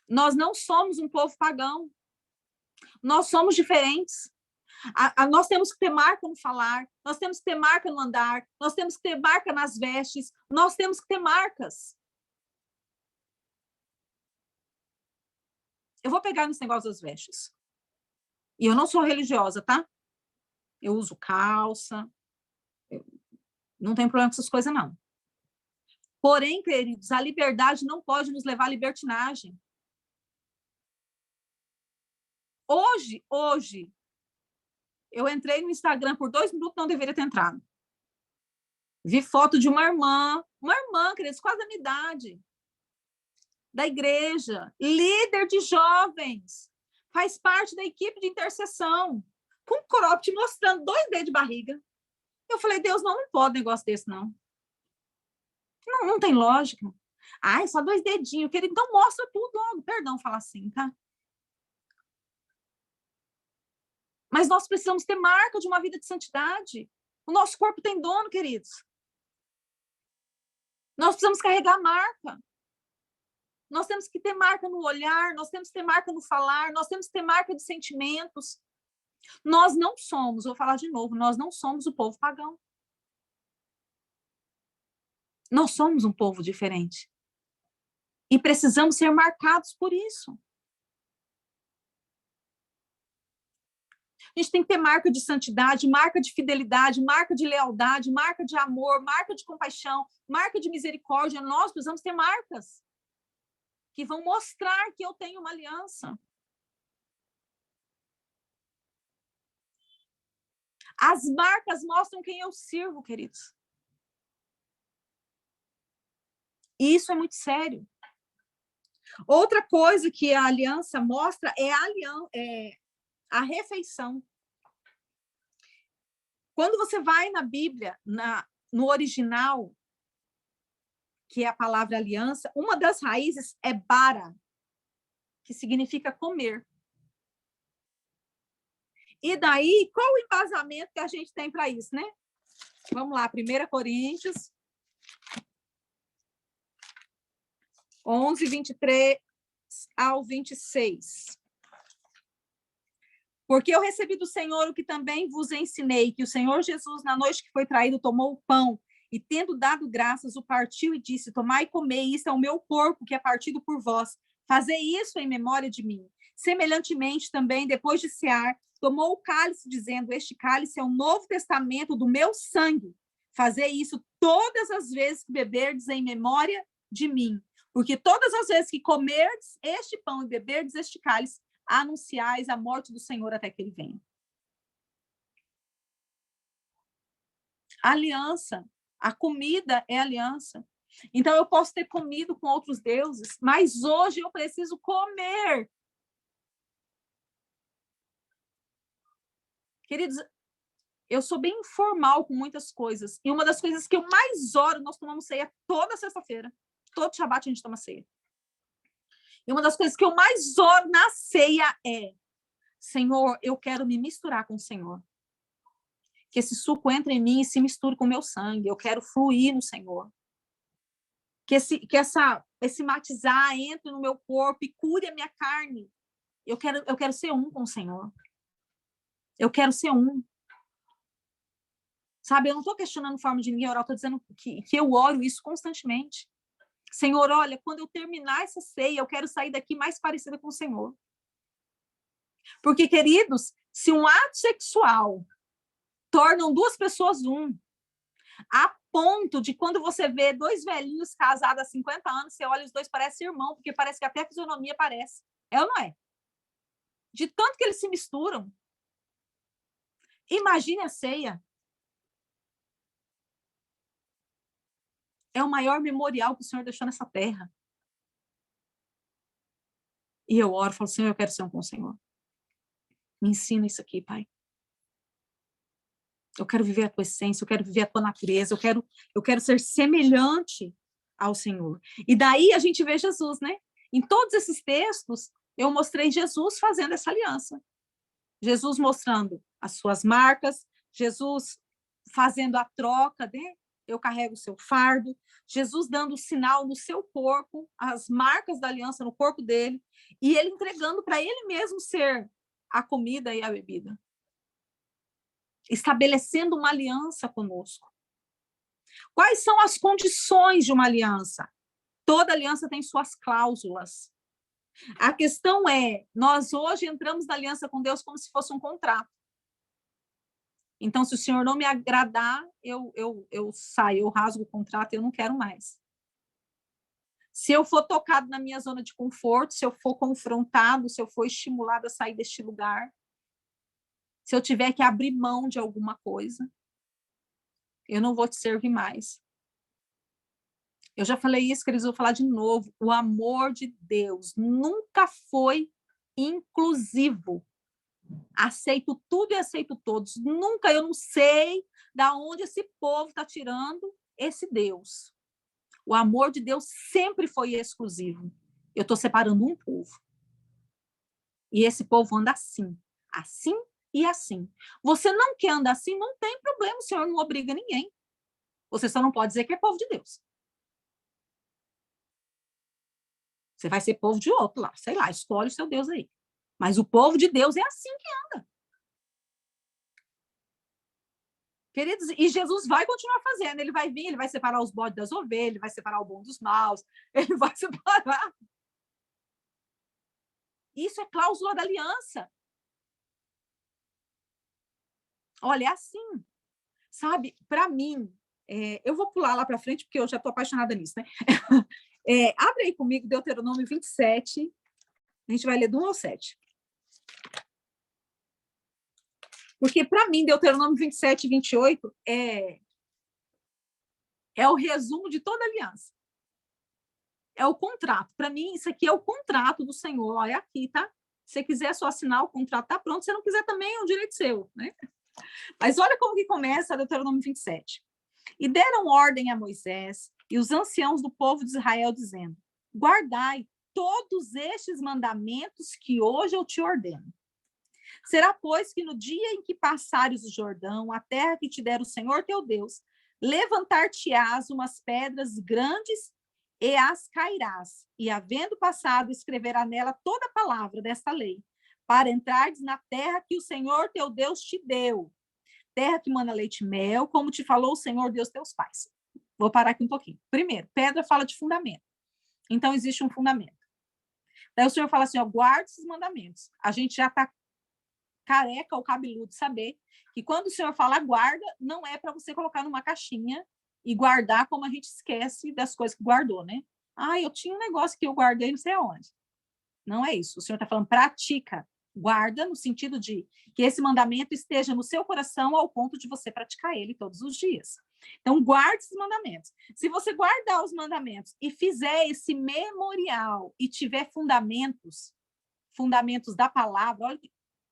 Nós não somos um povo pagão. Nós somos diferentes. Nós temos que ter marca no falar, nós temos que ter marca no andar, nós temos que ter marca nas vestes, nós temos que ter marcas. Eu vou pegar nesse negócio das vestes. E eu não sou religiosa, tá? Eu uso calça, Não tem problema com essas coisas, não. Porém, queridos, a liberdade não pode nos levar à libertinagem. Hoje, eu entrei no Instagram por 2 minutos, não deveria ter entrado. Vi foto de uma irmã, queridos, quase da minha idade, da igreja, líder de jovens, faz parte da equipe de intercessão, com cropped mostrando 2 dedos de barriga. Eu falei, Deus, não pode um negócio desse, não. Não tem lógica. Ai, só 2 dedinhos, querido, então mostra tudo logo. Perdão falar assim, tá? Mas nós precisamos ter marca de uma vida de santidade. O nosso corpo tem dono, queridos. Nós precisamos carregar marca. Nós temos que ter marca no olhar, nós temos que ter marca no falar, nós temos que ter marca de sentimentos. Nós não somos, vou falar de novo, nós não somos o povo pagão. Nós somos um povo diferente. E precisamos ser marcados por isso. A gente tem que ter marca de santidade, marca de fidelidade, marca de lealdade, marca de amor, marca de compaixão, marca de misericórdia. Nós precisamos ter marcas que vão mostrar que eu tenho uma aliança. As marcas mostram quem eu sirvo, queridos. E isso é muito sério. Outra coisa que a aliança mostra é a refeição. Quando você vai na Bíblia, no original, que é a palavra aliança, uma das raízes é bara, que significa comer. E daí, qual o embasamento que a gente tem para isso, né? Vamos lá, 1 Coríntios 11, 23 ao 26. Porque eu recebi do Senhor o que também vos ensinei, que o Senhor Jesus, na noite que foi traído, tomou o pão e, tendo dado graças, o partiu e disse, tomai e comei, isso é o meu corpo, que é partido por vós. Fazei isso em memória de mim. Semelhantemente, também, depois de cear, tomou o cálice, dizendo, este cálice é o novo testamento do meu sangue. Fazei isso todas as vezes que beberdes em memória de mim. Porque todas as vezes que comerdes este pão e beberdes este cálice, anunciais a morte do Senhor até que ele venha. Aliança. A comida é aliança. Então, eu posso ter comido com outros deuses, mas hoje eu preciso comer. Queridos, eu sou bem informal com muitas coisas. E uma das coisas que eu mais oro, nós tomamos ceia toda sexta-feira. Todo Shabat a gente toma ceia. E uma das coisas que eu mais oro na ceia é, Senhor, eu quero me misturar com o Senhor. Que esse suco entre em mim e se misture com o meu sangue. Eu quero fluir no Senhor. Que esse matizar entre no meu corpo e cure a minha carne. Eu quero ser um com o Senhor. Eu quero ser um. Sabe, eu não estou questionando a forma de ninguém orar, estou dizendo que eu oro isso constantemente. Senhor, olha, quando eu terminar essa ceia, eu quero sair daqui mais parecida com o Senhor. Porque, queridos, se um ato sexual tornam 2 pessoas um, a ponto de quando você vê 2 velhinhos casados há 50 anos, você olha, os 2 parecem irmão, porque parece que até a fisionomia parece. É ou não é? De tanto que eles se misturam. Imagine a ceia. É o maior memorial que o Senhor deixou nessa terra. E eu oro, falo, Senhor, eu quero ser um com o Senhor. Me ensina isso aqui, Pai. Eu quero viver a tua essência, eu quero viver a tua natureza, eu quero ser semelhante ao Senhor. E daí a gente vê Jesus, né? Em todos esses textos, eu mostrei Jesus fazendo essa aliança. Jesus mostrando as suas marcas, Jesus fazendo a troca, né? Eu carrego o seu fardo, Jesus dando o sinal no seu corpo, as marcas da aliança no corpo dele, e ele entregando para ele mesmo ser a comida e a bebida. Estabelecendo uma aliança conosco. Quais são as condições de uma aliança? Toda aliança tem suas cláusulas. A questão é, nós hoje entramos na aliança com Deus como se fosse um contrato. Então, se o senhor não me agradar, eu saio, eu rasgo o contrato, eu não quero mais. Se eu for tocado na minha zona de conforto, se eu for confrontado, se eu for estimulado a sair deste lugar, se eu tiver que abrir mão de alguma coisa, eu não vou te servir mais. Eu já falei isso, queridos, vou falar de novo. O amor de Deus nunca foi inclusivo. Aceito tudo e aceito todos. Nunca, eu não sei da onde esse povo está tirando esse Deus. O amor de Deus sempre foi exclusivo. Eu estou separando um povo. E esse povo anda assim, assim e assim. Você não quer andar assim, não tem problema, o Senhor não obriga ninguém. Você só não pode dizer que é povo de Deus. Você vai ser povo de outro lá, sei lá, escolhe o seu Deus aí. Mas o povo de Deus é assim que anda. Queridos, e Jesus vai continuar fazendo, ele vai vir, ele vai separar os bodes das ovelhas, ele vai separar o bom dos maus, ele vai separar. Isso é cláusula da aliança. Olha, é assim, sabe? Para mim, eu vou pular lá para frente, porque eu já estou apaixonada nisso, né? Abre aí comigo, Deuteronômio 27, a gente vai ler do 1 ao 7. Porque, para mim, Deuteronômio 27 e 28 é o resumo de toda a aliança. É o contrato. Para mim, isso aqui é o contrato do Senhor. Olha aqui, tá? Se você quiser só assinar o contrato, tá pronto. Se você não quiser também, é um direito seu, né? Mas olha como que começa Deuteronômio 27. E deram ordem a Moisés e os anciãos do povo de Israel, dizendo: guardai todos estes mandamentos que hoje eu te ordeno. Será, pois, que no dia em que passares o Jordão, a terra que te der o Senhor teu Deus, levantar-te-ás umas pedras grandes e as cairás, e havendo passado, escreverá nela toda a palavra desta lei, para entrares na terra que o Senhor teu Deus te deu, terra que mana leite e mel, como te falou o Senhor Deus teus pais. Vou parar aqui um pouquinho. Primeiro, pedra fala de fundamento. Então, existe um fundamento. Daí o Senhor fala assim, ó, guarde esses mandamentos. A gente já está careca ou cabeludo saber que quando o Senhor fala guarda, não é para você colocar numa caixinha e guardar como a gente esquece das coisas que guardou, né? Ah, eu tinha um negócio que eu guardei não sei aonde. Não é isso. O Senhor está falando pratica, guarda, no sentido de que esse mandamento esteja no seu coração ao ponto de você praticar ele todos os dias. Então, guarde esses mandamentos. Se você guardar os mandamentos e fizer esse memorial e tiver fundamentos da palavra, olha,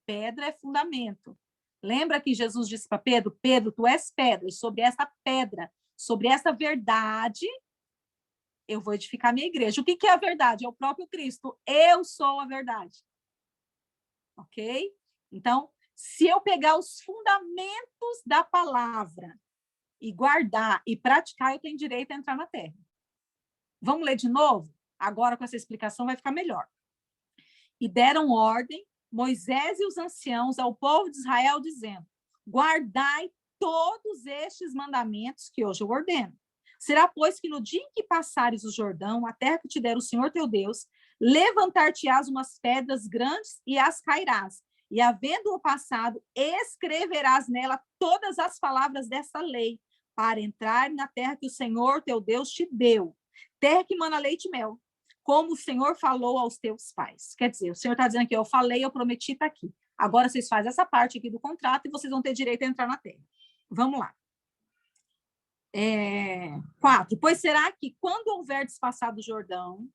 pedra é fundamento. Lembra que Jesus disse para Pedro, Pedro, tu és pedra, e sobre essa pedra, sobre essa verdade, eu vou edificar minha igreja. O que é a verdade? É o próprio Cristo. Eu sou a verdade. Ok? Então, se eu pegar os fundamentos da palavra e guardar e praticar, eu tenho direito a entrar na terra. Vamos ler de novo? Agora, com essa explicação, vai ficar melhor. E deram ordem Moisés e os anciãos ao povo de Israel, dizendo: guardai todos estes mandamentos que hoje eu ordeno. Será, pois, que no dia em que passares o Jordão, a terra que te der o Senhor teu Deus, levantar-te-ás umas pedras grandes e as cairás, e, havendo-o passado, escreverás nela todas as palavras desta lei, para entrar na terra que o Senhor teu Deus te deu, terra que mana leite e mel, como o Senhor falou aos teus pais. Quer dizer, o Senhor está dizendo que eu falei, eu prometi, está aqui. Agora vocês fazem essa parte aqui do contrato e vocês vão ter direito a entrar na terra. Vamos lá. 4. Pois será que quando houverdes passado o Jordão...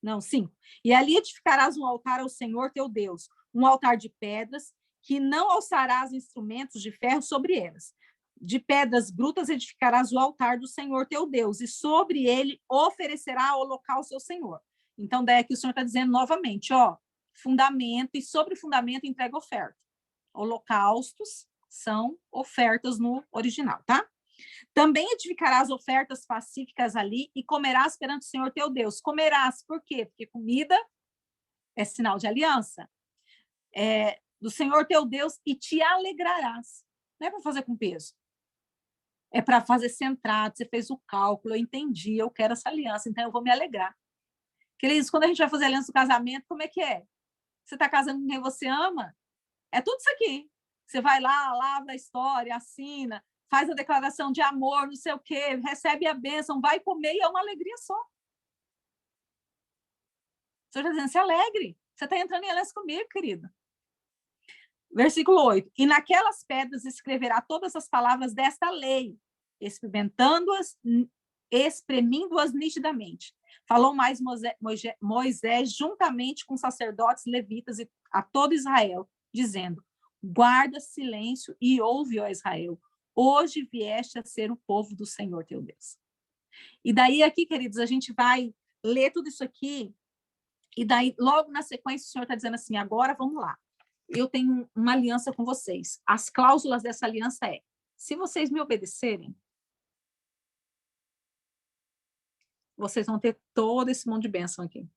Não, 5. E ali edificarás um altar ao Senhor teu Deus, um altar de pedras, que não alçarás instrumentos de ferro sobre elas. De pedras brutas edificarás o altar do Senhor teu Deus, e sobre ele oferecerá holocausto ao Senhor. Então, daí aqui o Senhor está dizendo novamente, ó, fundamento, e sobre o fundamento entrega oferta. Holocaustos são ofertas no original, tá? Também edificarás ofertas pacíficas ali e comerás perante o Senhor teu Deus. Comerás, por quê? Porque comida é sinal de aliança. Do Senhor teu Deus, e te alegrarás. Não é para fazer com peso. É para fazer centrado, você fez o cálculo, eu entendi, eu quero essa aliança, então eu vou me alegrar. Queridos, quando a gente vai fazer aliança do casamento, como é que é? Você está casando com quem você ama? É tudo isso aqui. Você vai lá, lava a história, assina, faz a declaração de amor, não sei o quê, recebe a bênção, vai comer e é uma alegria só. O Senhor está dizendo, se alegre. Você está entrando em aliança comigo, querido. Versículo 8. E naquelas pedras escreverá todas as palavras desta lei, experimentando-as, exprimindo-as nitidamente. Falou mais Moisés juntamente com sacerdotes levitas e a todo Israel, dizendo, guarda silêncio e ouve, ó Israel, hoje vieste a ser o povo do Senhor teu Deus. E daí aqui, queridos, a gente vai ler tudo isso aqui, e daí logo na sequência o Senhor está dizendo assim, agora vamos lá. Eu tenho uma aliança com vocês. As cláusulas dessa aliança é, se vocês me obedecerem, vocês vão ter todo esse monte de bênção aqui.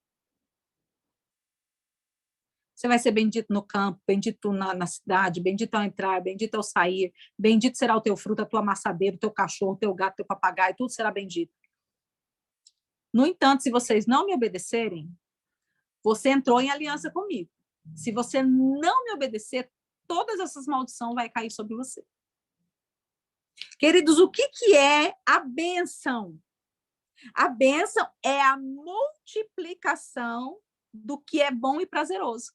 Você vai ser bendito no campo, bendito na cidade, bendito ao entrar, bendito ao sair, bendito será o teu fruto, a tua maçadeira, o teu cachorro, o teu gato, o teu papagaio, tudo será bendito. No entanto, se vocês não me obedecerem, você entrou em aliança comigo. Se você não me obedecer, todas essas maldições vão cair sobre você. Queridos, o que é a bênção? A bênção é a multiplicação do que é bom e prazeroso.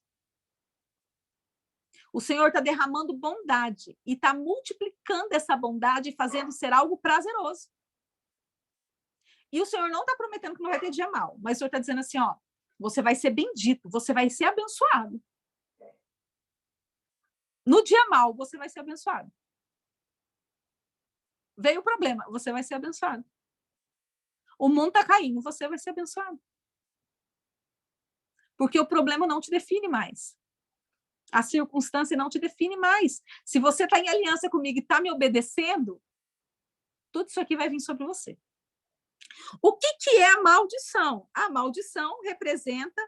O Senhor está derramando bondade e está multiplicando essa bondade e fazendo ser algo prazeroso. E o Senhor não está prometendo que não vai ter dia mal, mas o Senhor está dizendo assim, ó, você vai ser bendito, você vai ser abençoado. No dia mal, você vai ser abençoado. Veio o problema, você vai ser abençoado. O mundo está caindo, você vai ser abençoado. Porque o problema não te define mais. A circunstância não te define mais. Se você está em aliança comigo e está me obedecendo, tudo isso aqui vai vir sobre você. O que é a maldição? A maldição representa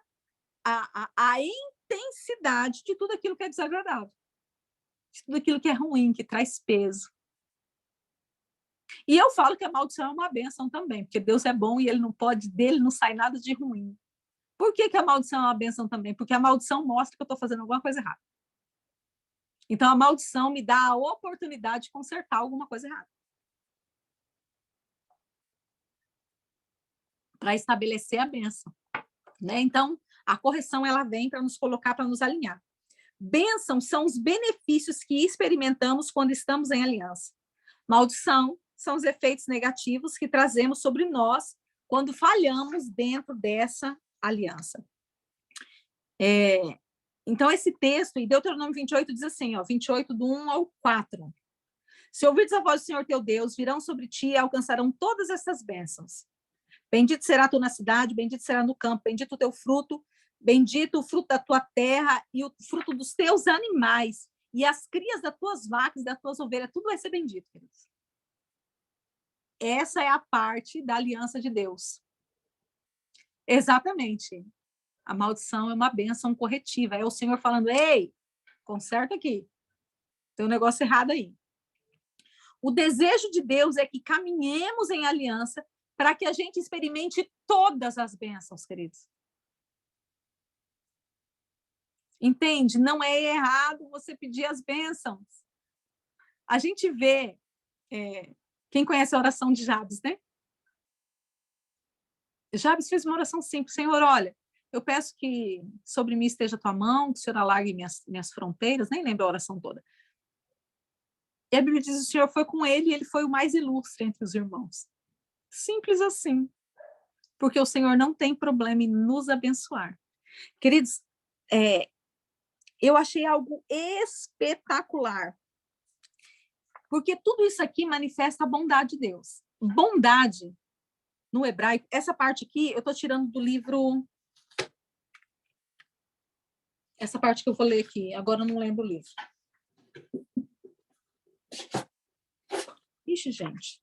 a intensidade de tudo aquilo que é desagradável, de tudo aquilo que é ruim, que traz peso. E eu falo que a maldição é uma bênção também, porque Deus é bom e dele não sai nada de ruim. Por que a maldição é uma bênção também? Porque a maldição mostra que eu estou fazendo alguma coisa errada. Então, a maldição me dá a oportunidade de consertar alguma coisa errada. Para estabelecer a bênção. Né? Então, a correção ela vem para nos colocar, para nos alinhar. Bênção são os benefícios que experimentamos quando estamos em aliança. Maldição são os efeitos negativos que trazemos sobre nós quando falhamos dentro dessa aliança. Então, esse texto, em Deuteronômio 28, diz assim, ó, 28, do 1 ao 4. Se ouvires a voz do Senhor teu Deus, virão sobre ti e alcançarão todas essas bênçãos. Bendito será tu na cidade, bendito será no campo, bendito o teu fruto, bendito o fruto da tua terra e o fruto dos teus animais, e as crias das tuas vacas, das tuas ovelhas, tudo vai ser bendito, queridos. Essa é a parte da aliança de Deus. Exatamente. A maldição é uma bênção corretiva. É o Senhor falando, ei, conserta aqui. Tem um negócio errado aí. O desejo de Deus é que caminhemos em aliança para que a gente experimente todas as bênçãos, queridos. Entende? Não é errado você pedir as bênçãos. A gente vê, quem conhece a oração de Jabes, né? Jabes fez uma oração simples, Senhor, olha, eu peço que sobre mim esteja a tua mão, que o Senhor alargue minhas fronteiras, nem lembro a oração toda. E a Bíblia diz que o Senhor foi com ele e ele foi o mais ilustre entre os irmãos. Simples assim. Porque o Senhor não tem problema em nos abençoar. Queridos, eu achei algo espetacular. Porque tudo isso aqui manifesta a bondade de Deus. Bondade, no hebraico, essa parte aqui, eu estou tirando do livro... Essa parte que eu vou ler aqui, agora eu não lembro o livro. Ixi, gente.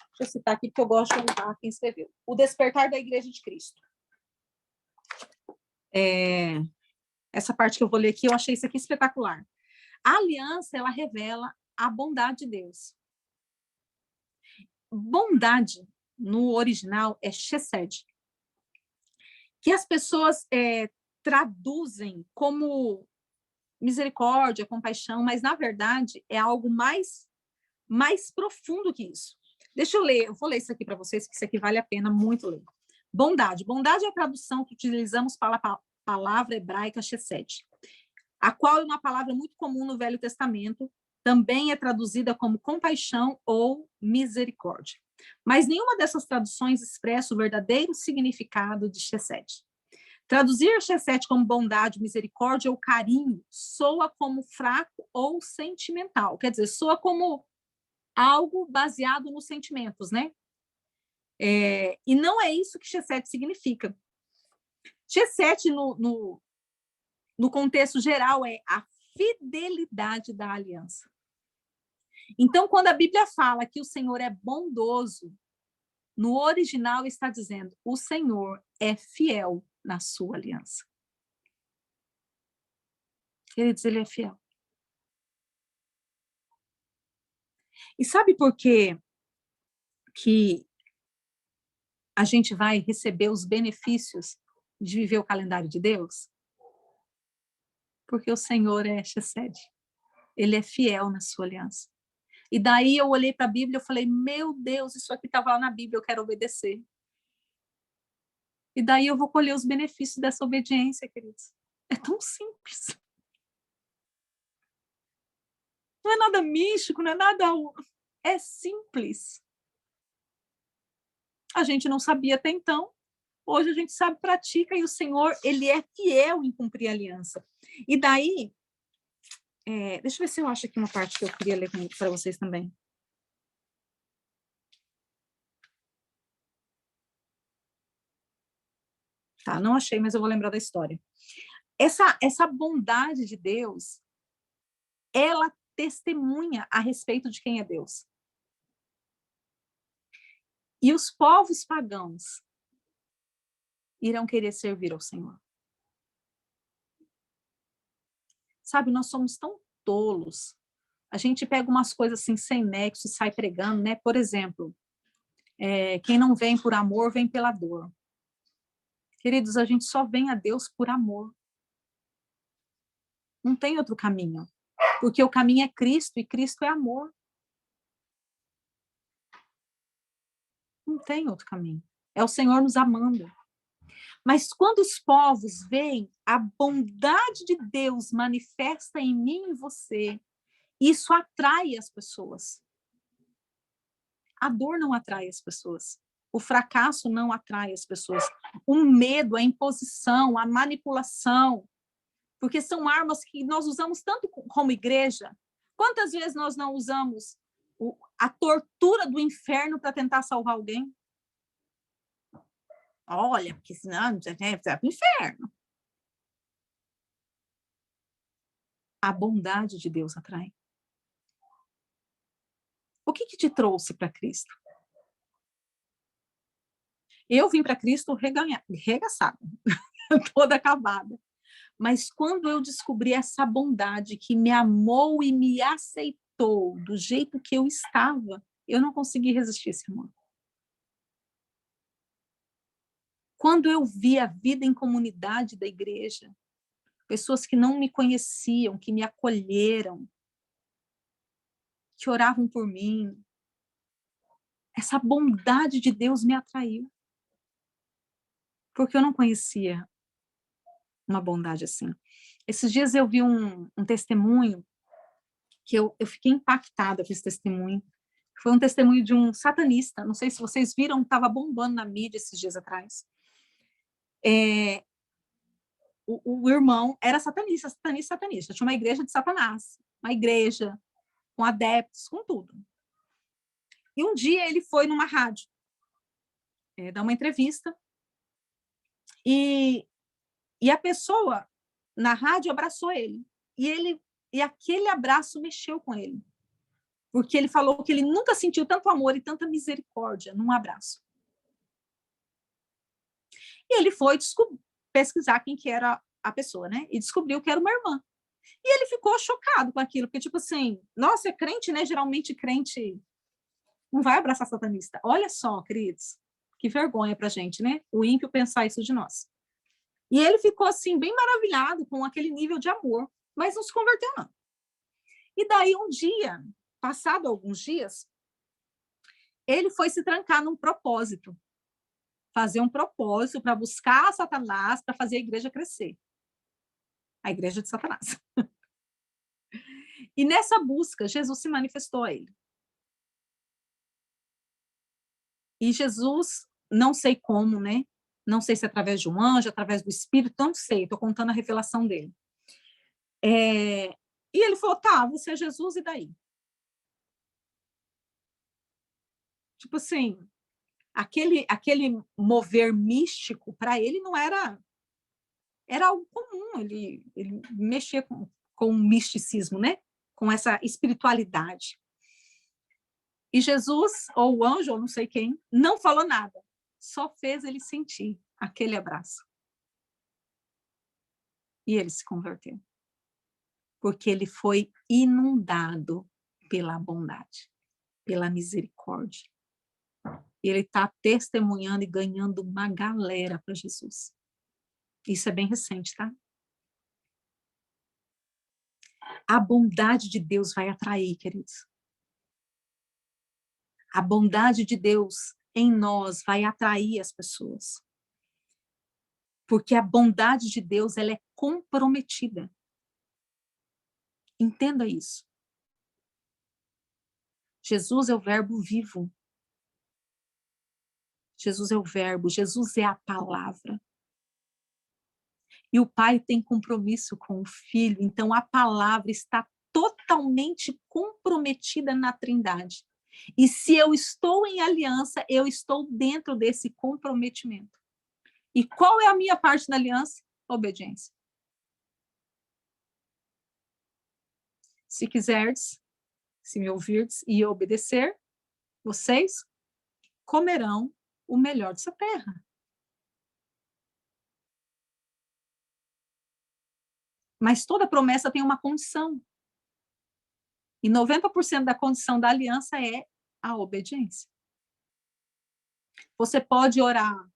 Deixa eu citar aqui, porque eu gosto de honrar quem escreveu. O Despertar da Igreja de Cristo. Essa parte que eu vou ler aqui, eu achei isso aqui espetacular. A aliança, ela revela a bondade de Deus. Bondade, no original, é chesed. Que as pessoas traduzem como misericórdia, compaixão, mas na verdade é algo mais profundo que isso. Deixa eu ler, eu vou ler isso aqui para vocês, que isso aqui vale a pena muito ler. Bondade. Bondade é a tradução que utilizamos para a palavra hebraica chesed, a qual é uma palavra muito comum no Velho Testamento, também é traduzida como compaixão ou misericórdia. Mas nenhuma dessas traduções expressa o verdadeiro significado de chesed. Traduzir chesed como bondade, misericórdia ou carinho soa como fraco ou sentimental, quer dizer, soa como algo baseado nos sentimentos, né? E não é isso que chesed significa. Chesed, no contexto geral, é a fidelidade da aliança. Então, quando a Bíblia fala que o Senhor é bondoso, no original está dizendo, o Senhor é fiel na sua aliança. Queridos, ele é fiel. E sabe por quê que a gente vai receber os benefícios de viver o calendário de Deus? Porque o Senhor é chesed. Ele é fiel na sua aliança. E daí eu olhei para a Bíblia e falei, meu Deus, isso aqui estava lá na Bíblia, eu quero obedecer. E daí eu vou colher os benefícios dessa obediência, queridos. É tão simples. Não é nada místico, não é nada... É simples. A gente não sabia até então. Hoje a gente sabe, pratica, e o Senhor, ele é fiel em cumprir a aliança. E daí, deixa eu ver se eu acho aqui uma parte que eu queria ler para vocês também. Tá, não achei, mas eu vou lembrar da história. Essa bondade de Deus, ela testemunha a respeito de quem é Deus. E os povos pagãos irão querer servir ao Senhor. Sabe, nós somos tão tolos. A gente pega umas coisas assim sem nexo e sai pregando, né? Por exemplo, quem não vem por amor, vem pela dor. Queridos, a gente só vem a Deus por amor. Não tem outro caminho. Porque o caminho é Cristo e Cristo é amor. Não tem outro caminho. É o Senhor nos amando. Mas quando os povos veem a bondade de Deus manifesta em mim e em você, isso atrai as pessoas. A dor não atrai as pessoas. O fracasso não atrai as pessoas. O medo, a imposição, a manipulação, porque são armas que nós usamos tanto como igreja. Quantas vezes nós não usamos a tortura do inferno para tentar salvar alguém? Olha, porque senão já vai para o inferno. A bondade de Deus atrai. O que te trouxe para Cristo? Eu vim para Cristo regaçada, toda acabada. Mas quando eu descobri essa bondade que me amou e me aceitou do jeito que eu estava, eu não consegui resistir esse amor. Quando eu vi a vida em comunidade da igreja, pessoas que não me conheciam, que me acolheram, que oravam por mim, essa bondade de Deus me atraiu. Porque eu não conhecia uma bondade assim. Esses dias eu vi um testemunho que eu fiquei impactada com esse testemunho. Foi um testemunho de um satanista. Não sei se vocês viram, estava bombando na mídia esses dias atrás. O irmão era satanista. Tinha uma igreja de Satanás, uma igreja com adeptos, com tudo. E um dia ele foi numa rádio dar uma entrevista e a pessoa na rádio abraçou ele. E aquele abraço mexeu com ele. Porque ele falou que ele nunca sentiu tanto amor e tanta misericórdia num abraço. E ele foi pesquisar quem que era a pessoa, né? E descobriu que era uma irmã. E ele ficou chocado com aquilo, porque, tipo assim, nossa, é crente, né? Geralmente crente não vai abraçar satanista. Olha só, queridos, que vergonha pra gente, né? O ímpio pensar isso de nós. E ele ficou, assim, bem maravilhado com aquele nível de amor. mas não se converteu, não. E daí um dia, passado alguns dias, ele foi se trancar num propósito, fazer um propósito para buscar Satanás, para fazer a igreja crescer. A igreja de Satanás. E nessa busca, Jesus se manifestou a ele. E Jesus, não sei como, né? Não sei se é através de um anjo, através do Espírito, não sei, estou contando a revelação dele. E ele falou, tá, você é Jesus, e daí? Tipo assim, aquele mover místico, para ele não era algo comum, ele mexia com o misticismo, né? Com essa espiritualidade. E Jesus, ou o anjo, ou não sei quem, não falou nada, só fez ele sentir aquele abraço. E ele se converteu. Porque ele foi inundado pela bondade, pela misericórdia. Ele está testemunhando e ganhando uma galera para Jesus. Isso é bem recente, tá? A bondade de Deus vai atrair, queridos. A bondade de Deus em nós vai atrair as pessoas. Porque a bondade de Deus, ela é comprometida. Entenda isso. Jesus é o verbo vivo. Jesus é o verbo, Jesus é a palavra. E o Pai tem compromisso com o Filho, então a palavra está totalmente comprometida na Trindade. E se eu estou em aliança, eu estou dentro desse comprometimento. E qual é a minha parte na aliança? Obediência. Se quiserdes, se me ouvirdes e obedecer, vocês comerão o melhor dessa terra. Mas toda promessa tem uma condição. E 90% da condição da aliança é a obediência. Você pode orar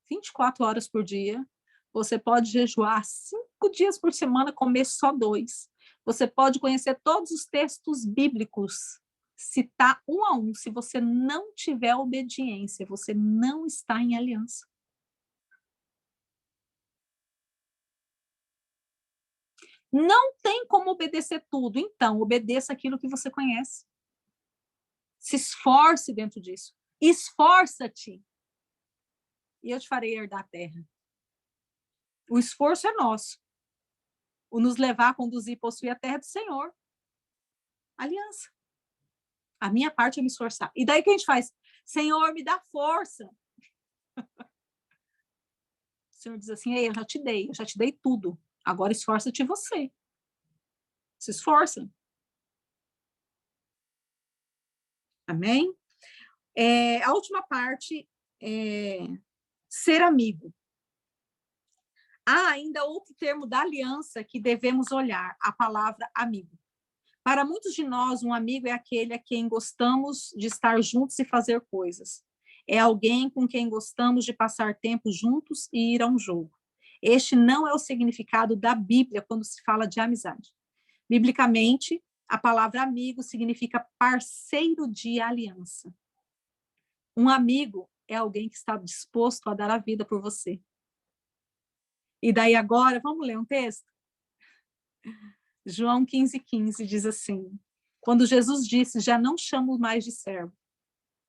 24 horas por dia, você pode jejuar 5 dias por semana, comer só 2. Você pode conhecer todos os textos bíblicos, citar um a um. Se você não tiver obediência, você não está em aliança. Não tem como obedecer tudo, então obedeça aquilo que você conhece. Se esforce dentro disso. Esforça-te e eu te farei herdar a terra. O esforço é nosso. O nos levar, conduzir e possuir a terra do Senhor. Aliança. A minha parte é me esforçar. E daí que a gente faz? Senhor, me dá força. O Senhor diz assim, eu já te dei tudo. Agora esforça-te você. Se esforça. Amém? A última parte é ser amigo. Há ainda outro termo da aliança que devemos olhar, a palavra amigo. Para muitos de nós, um amigo é aquele a quem gostamos de estar juntos e fazer coisas. É alguém com quem gostamos de passar tempo juntos e ir a um jogo. Este não é o significado da Bíblia quando se fala de amizade. Biblicamente, a palavra amigo significa parceiro de aliança. Um amigo é alguém que está disposto a dar a vida por você. E daí agora, vamos ler um texto? João 15,15 diz assim, quando Jesus disse, já não chamo mais de servo,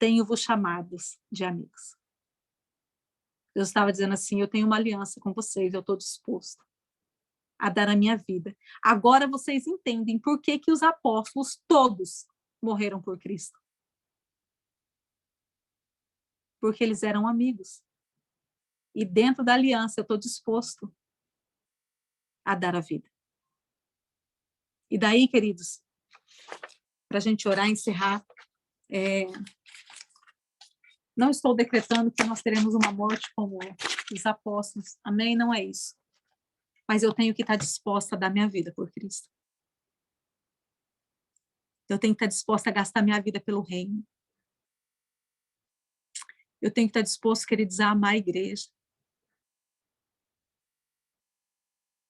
tenho-vos chamados de amigos. Deus estava dizendo assim, eu tenho uma aliança com vocês, eu estou disposto a dar a minha vida. Agora vocês entendem por que os apóstolos todos morreram por Cristo. Porque eles eram amigos. E dentro da aliança eu estou disposto a dar a vida. E daí, queridos, para a gente orar e encerrar, não estou decretando que nós teremos uma morte como os apóstolos. Amém? Não é isso. Mas eu tenho que estar disposta a dar minha vida por Cristo. Eu tenho que estar disposta a gastar minha vida pelo reino. Eu tenho que estar disposto, queridos, a amar a igreja.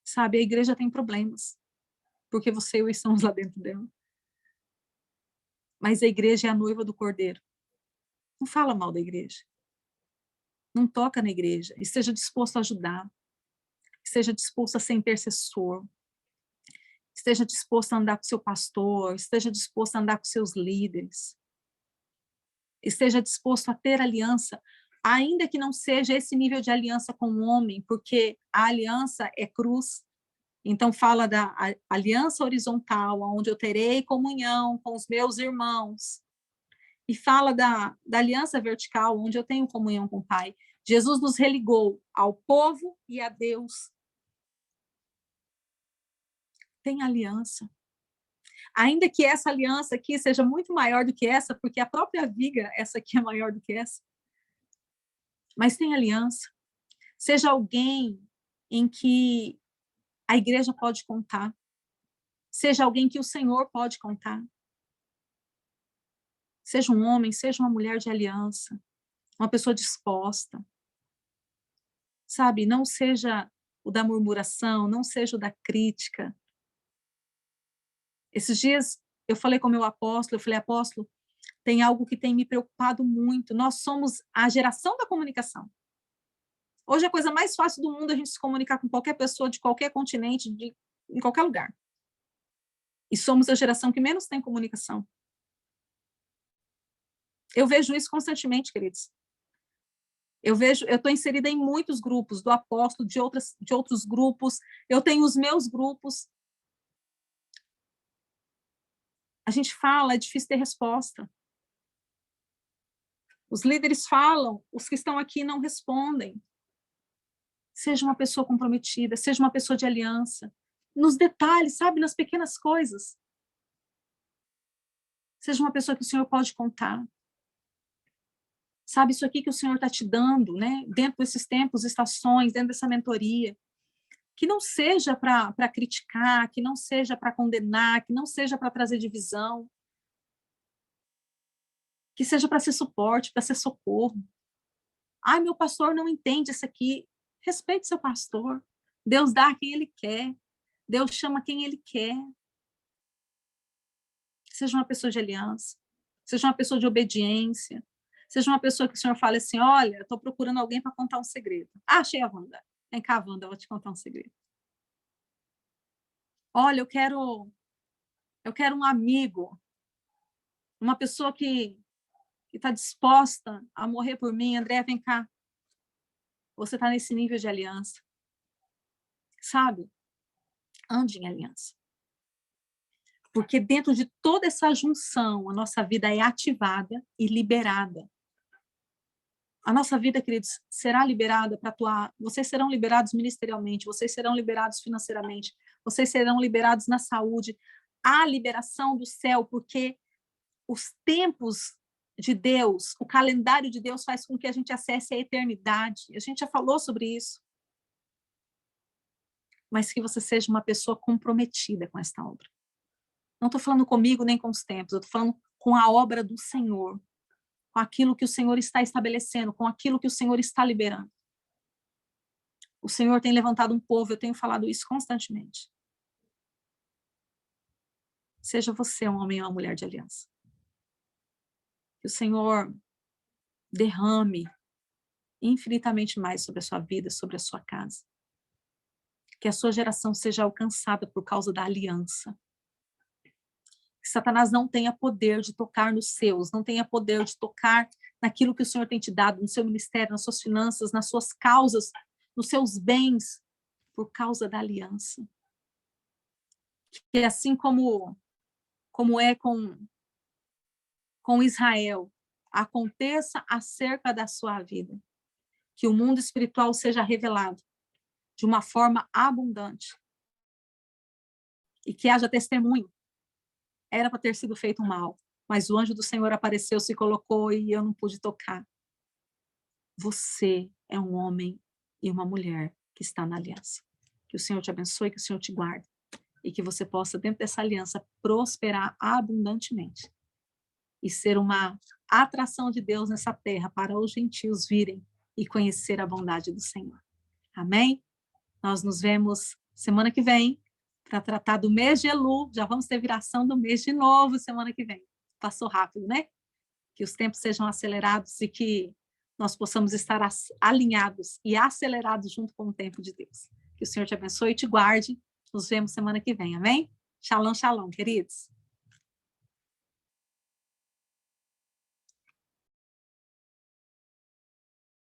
Sabe, a igreja tem problemas. porque você e eu estamos lá dentro dela. Mas a igreja é a noiva do Cordeiro. Não fala mal da igreja. Não toca na igreja. Esteja disposto a ajudar. Esteja disposto a ser intercessor. Esteja disposto a andar com seu pastor. Esteja disposto a andar com seus líderes. Esteja disposto a ter aliança, ainda que não seja esse nível de aliança com o homem, porque a aliança é cruz. Então, fala da aliança horizontal, onde eu terei comunhão com os meus irmãos. E fala da aliança vertical, onde eu tenho comunhão com o Pai. Jesus nos religou ao povo e a Deus. Tem aliança. Ainda que essa aliança aqui seja muito maior do que essa, porque a própria viga, essa aqui é maior do que essa. Mas tem aliança. Seja alguém em que a igreja pode contar. Seja alguém que o Senhor pode contar. Seja um homem, seja uma mulher de aliança. Uma pessoa disposta. Sabe, não seja o da murmuração, não seja o da crítica. Esses dias eu falei com o meu apóstolo, eu falei, apóstolo, tem algo que tem me preocupado muito. Nós somos a geração da comunicação. Hoje é a coisa mais fácil do mundo a gente se comunicar com qualquer pessoa de qualquer continente, em qualquer lugar. E somos a geração que menos tem comunicação. Eu vejo isso constantemente, queridos. Eu estou inserida em muitos grupos, do apóstolo, de outros grupos. Eu tenho os meus grupos. A gente fala, é difícil ter resposta. Os líderes falam, os que estão aqui não respondem. Seja uma pessoa comprometida, seja uma pessoa de aliança. Nos detalhes, sabe, nas pequenas coisas. Seja uma pessoa que o Senhor pode contar. Sabe, isso aqui que o Senhor está te dando, né? Dentro desses tempos, estações, dentro dessa mentoria. Que não seja para criticar, que não seja para condenar, que não seja para trazer divisão. Que seja para ser suporte, para ser socorro. Ai, meu pastor não entende isso aqui. Respeite seu pastor. Deus dá a quem ele quer. Deus chama quem ele quer. Seja uma pessoa de aliança. Seja uma pessoa de obediência. Seja uma pessoa que o Senhor fale assim, olha, estou procurando alguém para contar um segredo. Ah, achei a Wanda. Vem cá, Wanda, eu vou te contar um segredo. Olha, eu quero um amigo, uma pessoa que está disposta a morrer por mim. André, vem cá. Você está nesse nível de aliança. Sabe? Ande em aliança. Porque dentro de toda essa junção, a nossa vida é ativada e liberada. A nossa vida, queridos, será liberada para atuar. Vocês serão liberados ministerialmente, vocês serão liberados financeiramente, vocês serão liberados na saúde. Há liberação do céu, porque os tempos de Deus, o calendário de Deus faz com que a gente acesse a eternidade. A gente já falou sobre isso. Mas que você seja uma pessoa comprometida com esta obra. Não estou falando comigo nem com os tempos, eu estou falando com a obra do Senhor, com aquilo que o Senhor está estabelecendo, com aquilo que o Senhor está liberando. O Senhor tem levantado um povo, eu tenho falado isso constantemente. Seja você um homem ou uma mulher de aliança. Que o Senhor derrame infinitamente mais sobre a sua vida, sobre a sua casa. Que a sua geração seja alcançada por causa da aliança. Que Satanás não tenha poder de tocar nos seus, não tenha poder de tocar naquilo que o Senhor tem te dado, no seu ministério, nas suas finanças, nas suas causas, nos seus bens, por causa da aliança. Que assim como é com Israel, aconteça acerca da sua vida. Que o mundo espiritual seja revelado de uma forma abundante. E que haja testemunho. Era para ter sido feito um mal, mas o anjo do Senhor apareceu, se colocou e eu não pude tocar. Você é um homem e uma mulher que está na aliança. Que o Senhor te abençoe, que o Senhor te guarde e que você possa, dentro dessa aliança, prosperar abundantemente e ser uma atração de Deus nessa terra para os gentios virem e conhecer a bondade do Senhor. Amém? Nós nos vemos semana que vem para tratar do mês de Elu. Já vamos ter viração do mês de novo semana que vem. Passou rápido, né? Que os tempos sejam acelerados e que nós possamos estar alinhados e acelerados junto com o tempo de Deus. Que o Senhor te abençoe e te guarde. Nos vemos semana que vem, amém? Shalom, shalom, queridos.